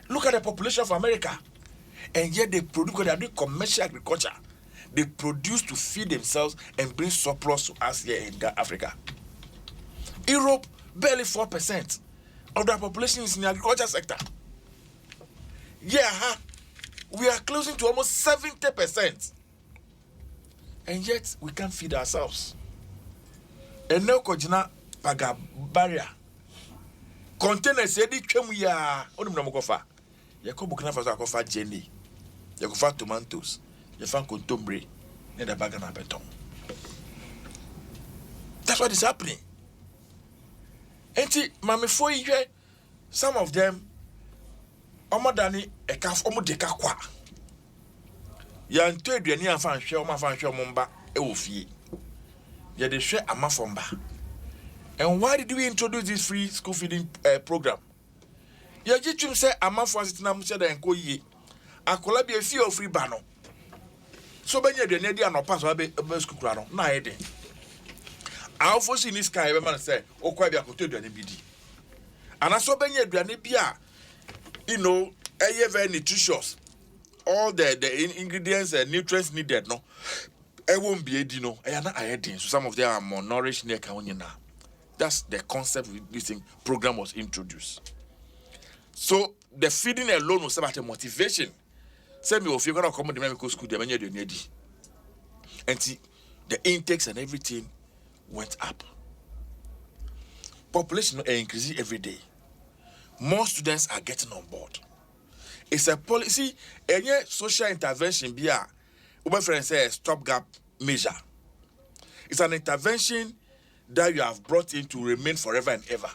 Look at the population of America. And yet they produce, they are doing commercial agriculture. They produce to feed themselves and bring surplus to us here in Africa. Europe, barely 4% of the population is in the agriculture sector. Yeah, we are closing to almost 70%. And yet, we can't feed ourselves. And now, Kojina Paga barrier. Containers, Eddie Chemuya, Odumnamokofa. Yakobukana Fazakofa Jenny. Yakofa tomatoes. Yafan Contombre. Near the Bagana Beton. That's what is happening. And see, Mammy, for you, some of them, Omadani, a calf, Omodeka qua. Yan told you near fan show, my fan show Mumba, Ewofi. Yet they share a mafomba. And why did we introduce this free school feeding program? Yajitum say a mafwas namusha and ko ye. A collabia few free bano. So when you're the Nadia no pass a school crano, na ede. I foresee in this sky, every man say, oh, quite be a could do any BD. And I saw Benya Dranibia, you know, very nutritious. All the ingredients and nutrients needed, no. It won't be a dino. I am not adding. So some of them are more nourished near Kawanyana. That's the concept this thing program was introduced. So the feeding alone was about a motivation. Send me if you're gonna come to the medical school, the menu need. And see the intakes and everything went up. Population are increasing every day. More students are getting on board. It's a policy, any social intervention be a my friend says stopgap measure. It's an intervention that you have brought in to remain forever and ever.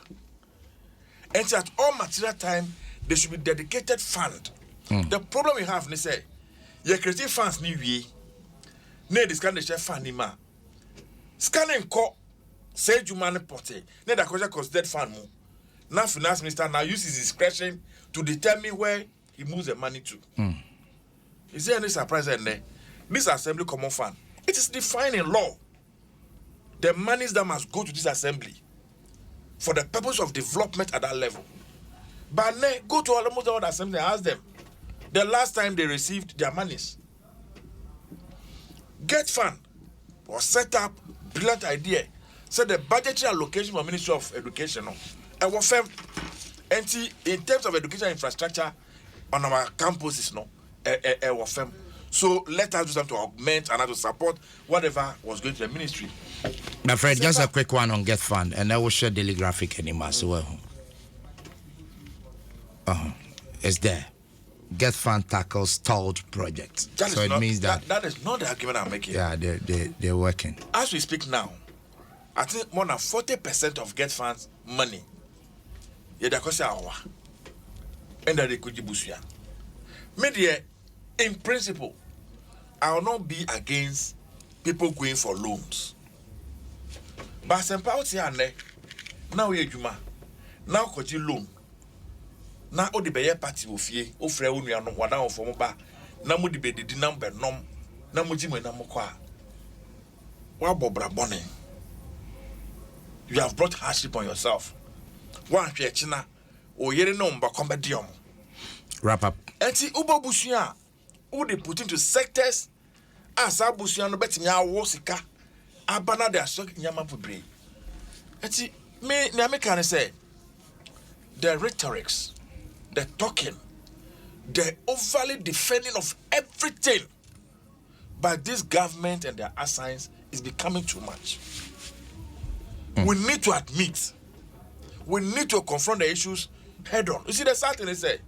And at all material time, there should be dedicated fund. The problem we have, they say, you create funds new year. Ne this kind of share fund ni ma. Scanning call say you man pote. Ne that question considered fund mo. Now finance minister now uses discretion to determine where he moves the money to. Is there any surprise in there? This assembly common fund, it is defined in law. The monies that must go to this assembly for the purpose of development at that level. But now go to almost all the assembly and ask them the last time they received their monies. Get fund was set up, brilliant idea. So the budgetary allocation for Ministry of Education and was firm. And in terms of education infrastructure on our campuses, was firm. So let us do something to augment and to support whatever was going to the ministry. My friend, just a quick one on Get Fund, and I will share daily graphic anymore as well. It's there. Get Fund tackles stalled projects. So it means that is not the argument I'm making. Yeah, they're working. As we speak now, I think more than 40% of Get Fund's money, and that they could use. Media, in principle, I will not be against people going for loans. But some parts here now we juma now could you loan now all the bayer party will fear o frɛ wo nua no wada wo fo mo ba na mo de be didi number nom na mo jima na mo kwa wa bobra bone. You have brought hardship on yourself. One hwe china o yere no mba komedium. Wrap up. Enti ubo busua who they put into sectors as abusua no betimi awo sika abana de asok nyama pobre. Me can say the rhetorics, the talking, the overly defending of everything by this government and their assigns is becoming too much. We need to admit, we need to confront the issues head on. You see, the sad thing is that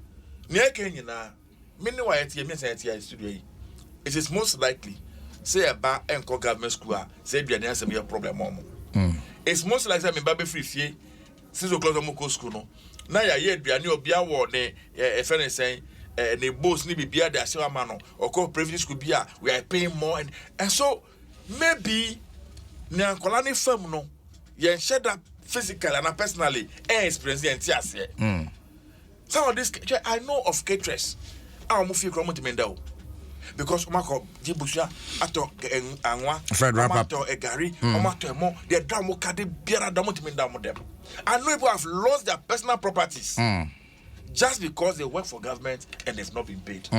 it is most likely say about enco government school say be an problem. It's most likely me baby free fee 6 o'clock mo school no. Na ya ye aduane obi awo ne e fe ne sen ne boss ni bibia de asewa ma no or call private school bia we are paying more and so maybe ne ankola ne fam no ye share that physically and personally experience entiase. Some of this I know of caterers am fi kromo timenda because umako jibusia ato anwa Fred wrap up ato egari omato emo they dramo kade biara damo timenda mo dem. I know people have lost their personal properties just because they work for government and they've not been paid.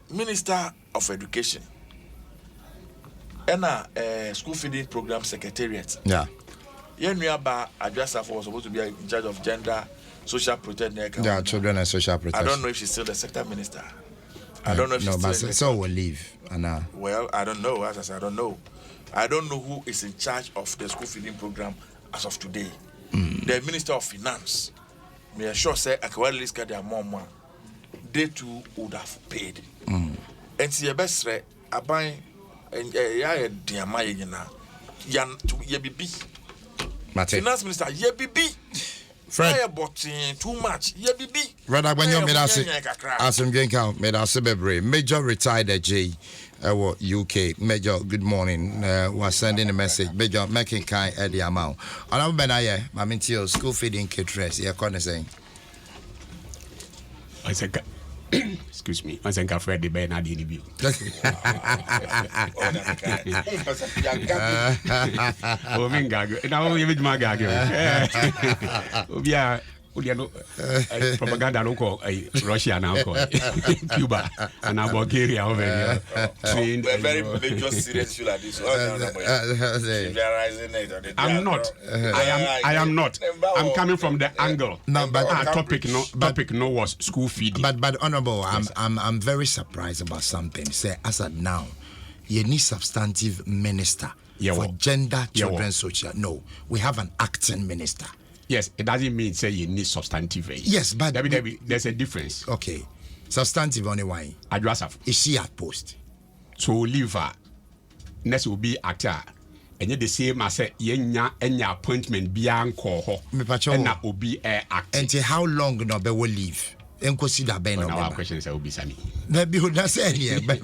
Minister of Education and school feeding program secretariat. Yeah. Yenuaba Adwaso was supposed to be in charge of gender, social protection. Yeah, children and social protection. I don't know if she's still the sector minister. I don't know if she's but still. So will leave. Well, I don't know. As I said, I don't know. I don't know who is in charge of the school feeding program as of today. The Minister of Finance, may I sure say, I can list their mom. They too would have paid. And see, best I buy and dear my yan to yebibi. Finance Minister yebibi. Fred, but too much. Yebibi. Rather when you made us as I'm going out, made us a Major retired J. UK Major, good morning. Was sending a message. Major making kind at the amount. And I'm Benaye, my school feeding kit dress. You're going to say, I said, excuse me, I think I've read the Ben Adi view. Oh, Mingago. Now, you with my gago. Yeah. Propaganda local Russia now Cuba and Bulgaria over here. Very religious serious like this. I'm not. I am not. I'm coming from the angle. No, but topic no was school feeding. But honorable, I'm very surprised about something. Say as of now, you need substantive minister for gender, children, social. No, we have an acting minister. Yes, it doesn't mean say you need substantive. Yes, but there's a difference. Okay, substantive only why? Is she at post? So leave her. Next will be actor. And yet the same as say yenya appointment beyond call and that will be act. Until how long no be will leave? And consider Ben. Our question is will be Sammy. Maybe would not say here. But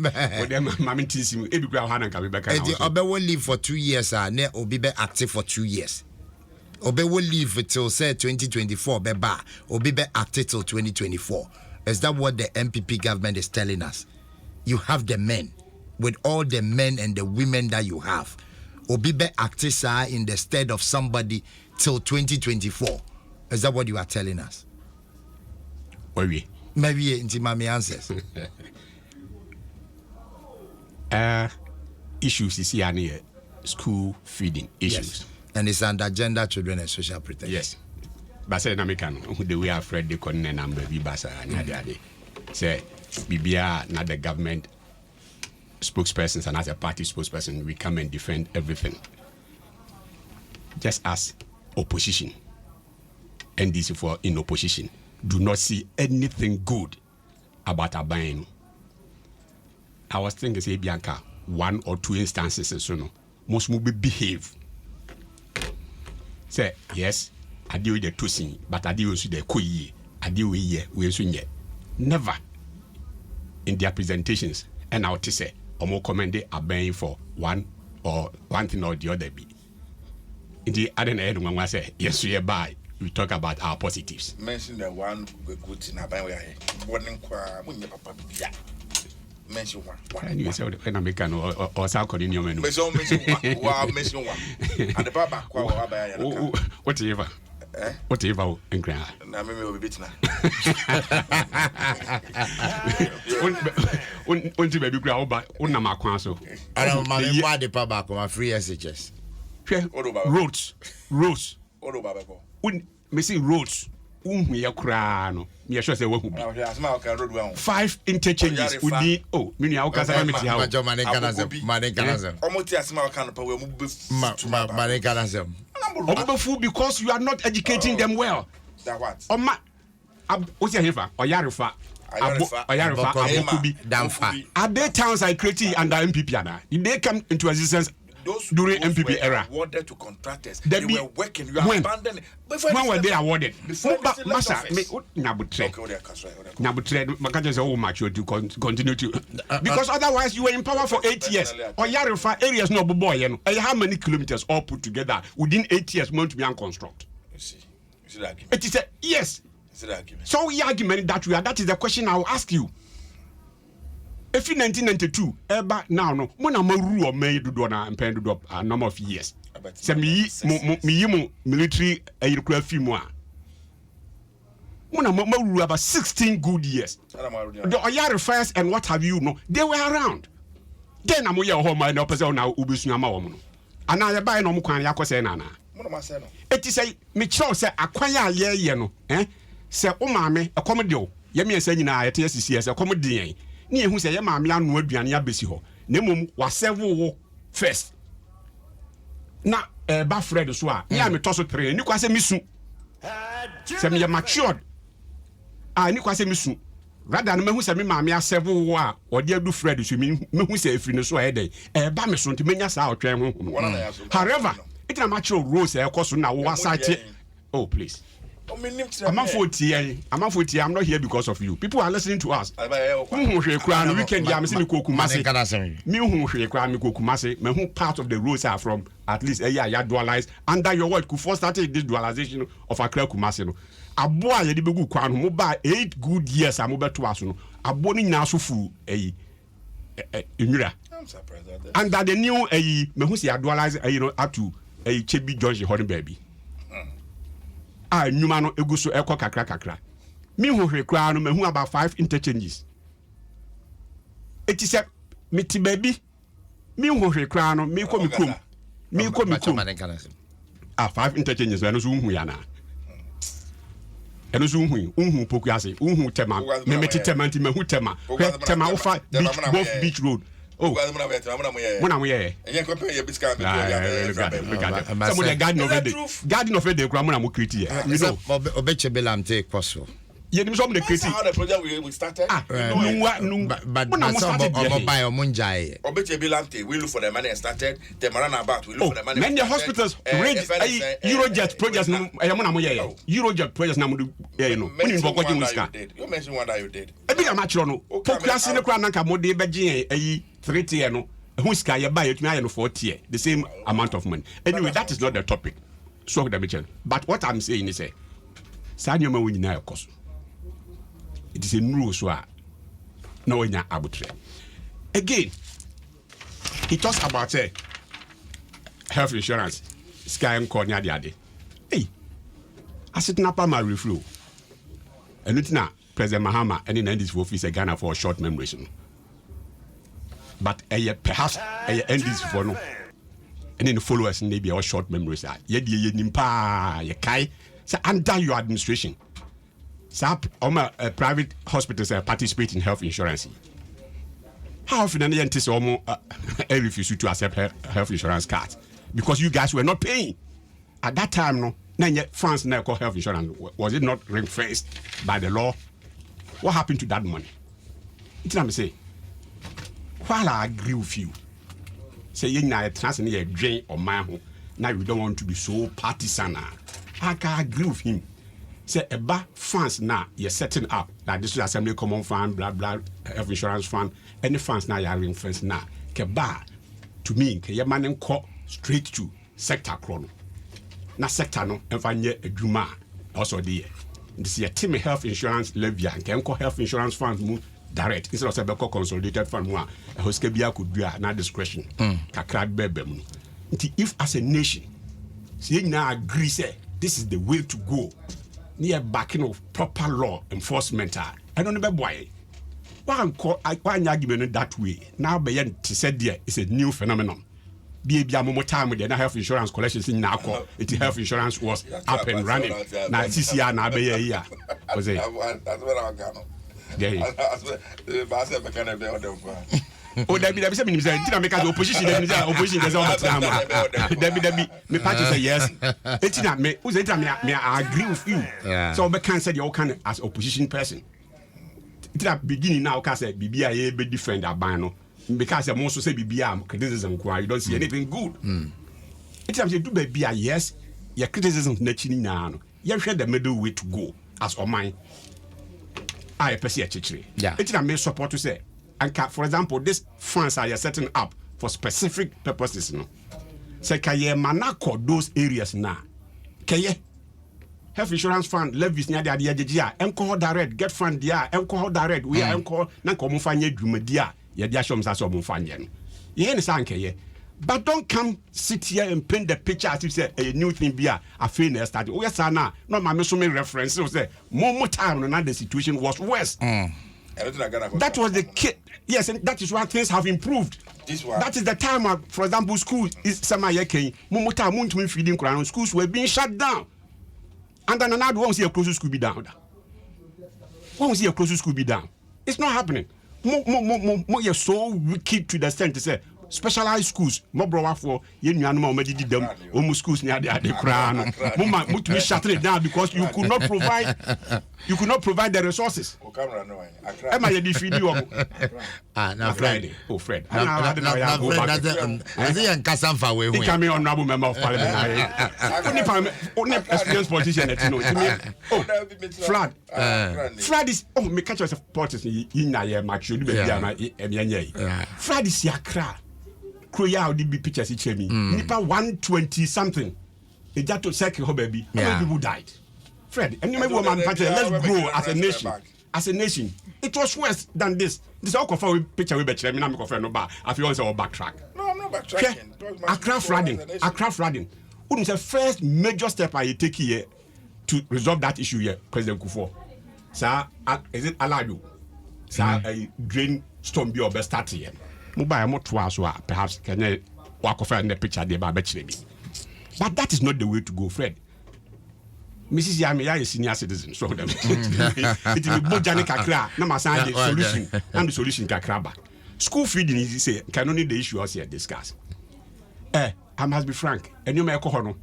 them mammy teasing you. Every ground hand can be back. And the will leave for 2 years. Ne will be active for 2 years. Obe will leave till say 2024, Beba. Obe be active till 2024. Is that what the MPP government is telling us? You have the men, with all the men and the women that you have. Obe be active in the stead of somebody till 2024. Is that what you are telling us? Maybe into mommy answers. Issues is here school feeding issues. Yes. And it's under gender, children, and social protection. Yes. But say na mekan the way Fred the con and baby basa and say Bibia not the government spokespersons and as a party spokesperson we come and defend everything. Just as opposition, NDC for in opposition, do not see anything good about Abayno. I was thinking say Bianca 1 or 2 instances so no most will behave. Say yes, I deal with the tossing, but I deal with the koi. I deal with ye, we swing. Never in their presentations, and I would say, or more commended are buying for one thing or the other. Be in the other end, when I say yes, we buy, we talk about our positives. Mention the one good thing about warning when your papa be. Mention one. And you say when I make an or South in your menu. Mention one. And the papa, whatever. Whatever, and grand. Now, maybe we'll be beaten. Until baby grow, but Unama Quanso. I don't mind why the papa come free SHS. roads. Odo babeko. Me see roads. Me no. Me sure say 5 interchanges would need. Oh, me how can I meet you? Because you are not educating them well. That what? What's your heifer? Or Yarifa? Are there towns I created under MPP? Did they come into existence those during MPP era? Awarded to contractors. They were working. You abandoned. When were they awarded? Master, to continue to because otherwise you were in power for 8 years. Or Yarifa areas no boy. How many kilometers all put together within 8 years meant to be unconstructed? You see the argument. It is a yes. So the argument that is the question I will ask you. If in 1992, now no, when I'm a rule of May do a number of years. Say me military aircraft film. When I'm a rule about 16 good years. The Oyari fires and what have you know, they were around. Then I'm your home and opposite now Ubusuma woman. And I buy no Mukwan Yako Nana. It is a Mitchell say acquire ye no, say o mame a comedy. Yemi saying na TSC as a comedy. Ni who say mammy and aduane abesi ho. Nemum was several first. Na ba Fred so a ya me toso 3 ni kwase misu. Say me matured. Ni kwase misu. Rather no mehu say me mammy several wo a odi adu Fred so me mehu say efri no so a dey. Ba me so nti menya sa otwen ho. However, it na matured rose e koso na wo asate. Oh please. I'm not 40. I'm not here because of you. People are listening to us. Weekend, part of the roads are from at least a year dualized under your word. Kufo started this dualization of Accra Kumasi. A boy, a dibu kwan who by 8 good years. I'm over to us. A boni nasufu I'm surprised. Under the new Mehusi dualized up to a Chebi George Horn baby. Numano eguso eko kakra. Me hu hwekra no mehu about 5 interchanges. It is a meti baby. Me hu hwekra no me ko mikom. Me ko mikom. 5 interchanges no so hu ya na. Eno so hu poku ase. Hu tema. Me meti tema nti mehu tema. Tema ofa both beach road. Oh, when ye. And you compare your biscuit. Some of the garden of the grammar and critique. You know, Obeche Belam take possible. You know, some of the critique. How the project we started? But buy or Munjai. Obeche Belam, we look for the money and started. The Marana about we look for the money. Many hospitals read Eurojet projects. Eurojet projects. You mentioned one that you did. I think I'm actually focusing on the Kranaka Modi Beji. 3 tier no who's can you buy it me 4 tier the same amount of money anyway that is not the topic so the Mitchell but what I'm saying is Sanyoma win na cost it is a rule so no when you arbitrary again he talks about health insurance sky and corner the other hey I sit napa my reflow and it's now President Mahama and in this office Ghana for short memories. But perhaps end this for no. And then the followers maybe our short memories are nimpa so under your administration. So private hospitals participate in health insurance. How often do you anticipate refuse to accept health insurance cards? Because you guys were not paying. At that time, no, France now called health insurance. Was it not ring-fenced by the law? What happened to that money? It's what I'm saying. While I agree with you, say you know trans in a drain or man now you don't want to be so partisan. I can agree with him. Say about funds now you're setting up like this is Assembly Common Fund, blah blah, health insurance fund. Any funds now you're ring fence now. Keba to me, your man call straight to sector chrono. Na sector no and find a juma also there. This is a team health insurance levy and can call health insurance funds move direct instead of say consolidated fund one a hoskebia could do na discretion kakra bebem. If as a nation say now agree say this is the way to go near backing of proper law enforcement I don't know why one argument that way now be to say there is a new phenomenon be more time with the health insurance collections in Nako. It health insurance was up and running. Now CCR now be here. Was it? That's what I'm going. Oh, there be something did I make the opposition? Opposition is all the time. There me party say yes. It's not me. Who's it? I agree with you. So I can say you can as opposition person. It's at beginning now. Can say BBI be different abano because I also say BBI criticism. You don't see anything good. It's time you do BBI yes. Your criticism naturally now. You share the middle way to go as or mine. I perceive actually. Yeah. It's not me support to say. And for example, these funds are setting up for specific purposes. No, say kaye manako those areas na. Kaye health insurance fund levies near the adjia. Enko direct get fund dia. Enko direct we are enko na komu fanye drumedia. Ye dia shom sa so mu fanye. Ye ni san kaye. But don't come sit here and paint the picture as if say a new thing be a failure start. Oh yes, na no mama so many references say more time now the situation was worse. That was the kid. Yes, and that is why things have improved. That is the time, for example, school is summer year came. Mumota muntu feeding crown schools were being shut down. And then another one see a close school be down. One see a close school be down. It's not happening. You're so wicked to the extent to say specialized schools. More broad for you know did them almost schools near the crown. Mama to shut it down because you could not provide the resources. Am I defeat you? Now Friday. Oh, Fred. I think I'm Casanfa way. He can honorable member of parliament. Only experienced politician that you know. Oh, flood. Flood is me catch yourself politics in na match you be flood is yakra. Kroya be pictures each me. Nipa 120 something. They just to second her baby. How many people died? Fred, and you may woman party. Let's grow as a nation. As a nation, it was worse than this. This all confirm picture we betray. I'm confirm no bar. I feel also backtrack. No, I'm not backtracking. Accra flooding. Wouldn't the first major step I take here to resolve that issue here, President Kufuor. Sir, is it allowed you? Sir, a drain storm be or best start here. Mobile more twice or perhaps can you walk off in the picture there by betray me. But that is not the way to go, Fred. Mrs. Yami is senior citizen, so them. It will be Bojanic Accra, no matter the solution, and the solution Kakraba. School feeding is say, can only the issue us here discuss. I must be frank, and you may call no.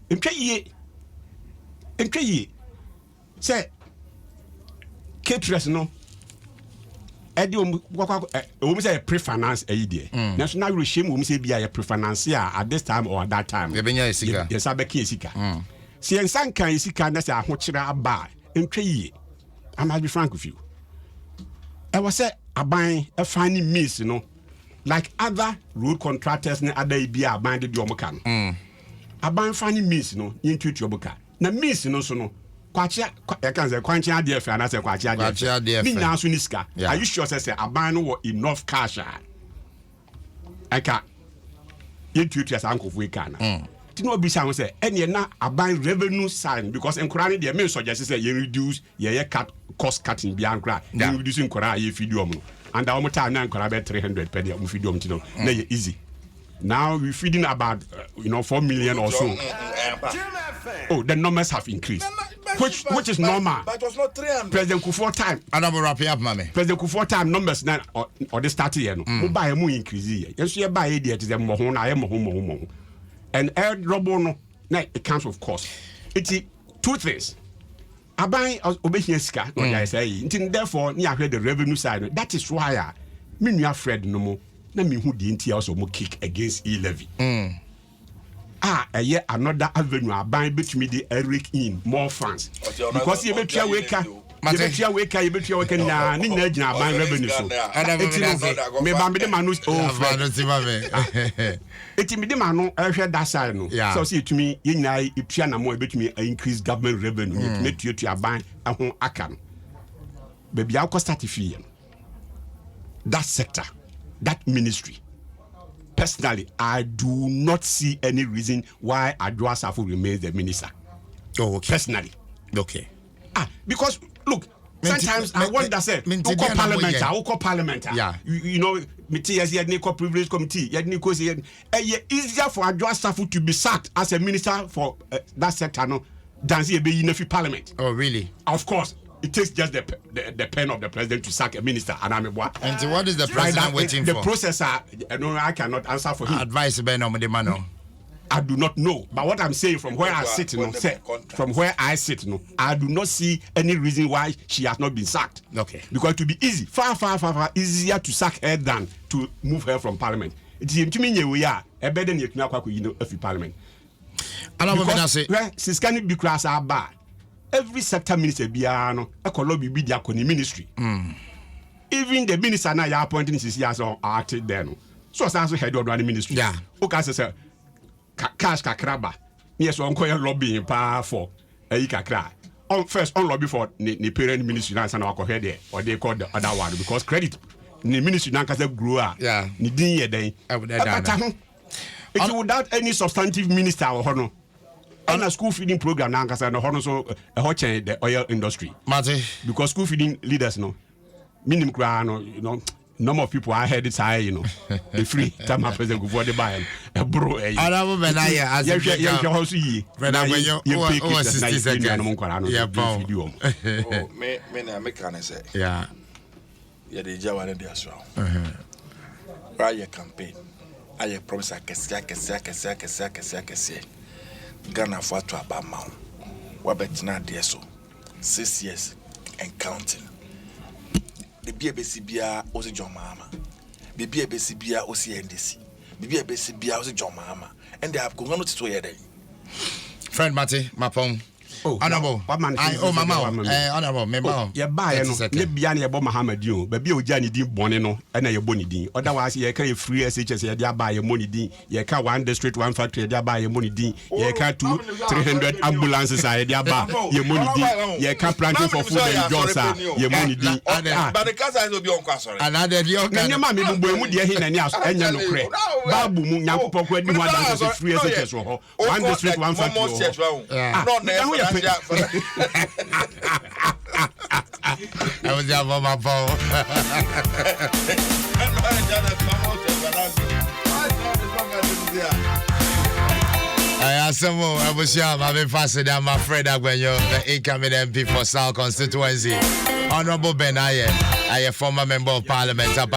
Say, caterers no. We say pre-finance a idea. National regime we say be a pre-financier at this time or at that time. Yes, I be Sika. Si ensan kan isika na say ahokyere aba entwe yi. I must be frank with you. I was say aban a finding miss, like other road contractors na other bi aban de omo ka no. Aban finding miss into oboka. Na miss so no. Kwachi I can say kwanchi ade fa na say kwachi ade. Me na so ni sika. Are you sure say aban no enough cash? I can into as uncle we can. No be sound say any na aban revenue sign because encourage the main suggest say you reduce your cut cost cutting beyond cry you reducing encourage you feed you and our time na encourage 300 per day we feed you na easy now we feeding about 4 million or so. Oh, the numbers have increased which is normal, but it was not 300 President Kufuor time and I'm wrap up mommy President Kufuor time numbers na or the start here no buy mu increase here yes you buy there to them mo na mo and air rubble no it comes with cost. It's two things. Aban obehia sika no ya say therefore ni ahwe the revenue side. That is why me nua Fred no mo na me hu di ntia also mo kick against e-levy. Another avenue aban betumi dey rake in more funds because you betua weka you betua weka na ni na gina aban revenue so me ba me de manu Eti me de manu ehwe that side no so say etumi yenyina etua na mo betumi increase government revenue etumi tuatua aban ho aka no baby akọ start fee that sector that ministry. Personally, I do not see any reason why Dwaso remains the minister. Oh, okay. Personally. Okay. Because look, sometimes I wonder say, parliament. Yeah. committee, as the privilege committee, easier for Adwoa Safo to be sacked as a minister for that sector no, than he be in the parliament. Oh, really? Of course. It takes just the pen of the president to sack a minister. And so what is the president waiting for? The process, I cannot answer for him. Advice Ben on the man. I do not know. But what I'm saying from where I sit, I do not see any reason why she has not been sacked. Okay. Because to be easy, far easier to sack her than to move her from parliament. It is to me we are a better than you parliament. Because Siskani Bikras are bad. Every sector minister biano ekolobi bi dia koni ministry. Even the minister na ya appointing is years on art there no. So also head of the ministry. Yeah. Okay say cash kakraba. Yes on koye lobbying pa for kakra. On first on lobby for the parent ministry na sana ko head there or they call the other one because credit the ministry na kase grow ah. Yeah. Ni din ye den. It's without any substantive minister or no. On a school feeding program now, because I know so the oil industry. Mate. Because school feeding leaders, minimum number of people I heard it's high, the free time I present before the buy a bro. I don't know as you when I you 60 seconds. Say. Yeah. Yeah, the Jawan and the Aswell. Right, campaign. I promise I can say. Ghana for to Abamau. Wabetina DSO. 6 years and counting. The BBCBA was a John Mama. The BBCBA was the NDC. The BBCBA was a John Mama. And they have gone to day. Friend Matty, Mapong. Oh, honorable. Mama. Honorable member. Yeah, buy no. Ne biani ebo Muhammad you. Baby oja ni din bone no. E na ye boni din. Otherwise ye can free SHS ye dia buy ye money din. Ye can one district one factory ye dia buy ye money din. Ye can 300 ambulances ye dia buy ye money din. Ye can planting for food and jobs ye money din. But the casa is obi on kwasore. Another the na nyama me bumbo emu de hin na ni enya no kre. Babu mu nyankopɔ ko adi one dance free SHS ho. One district one factory. No, I was there for my phone. I was sure I've been faster than my friend Agwenyo, the incoming MP for South constituency. Honorable Ben Aye, I a former member of parliament.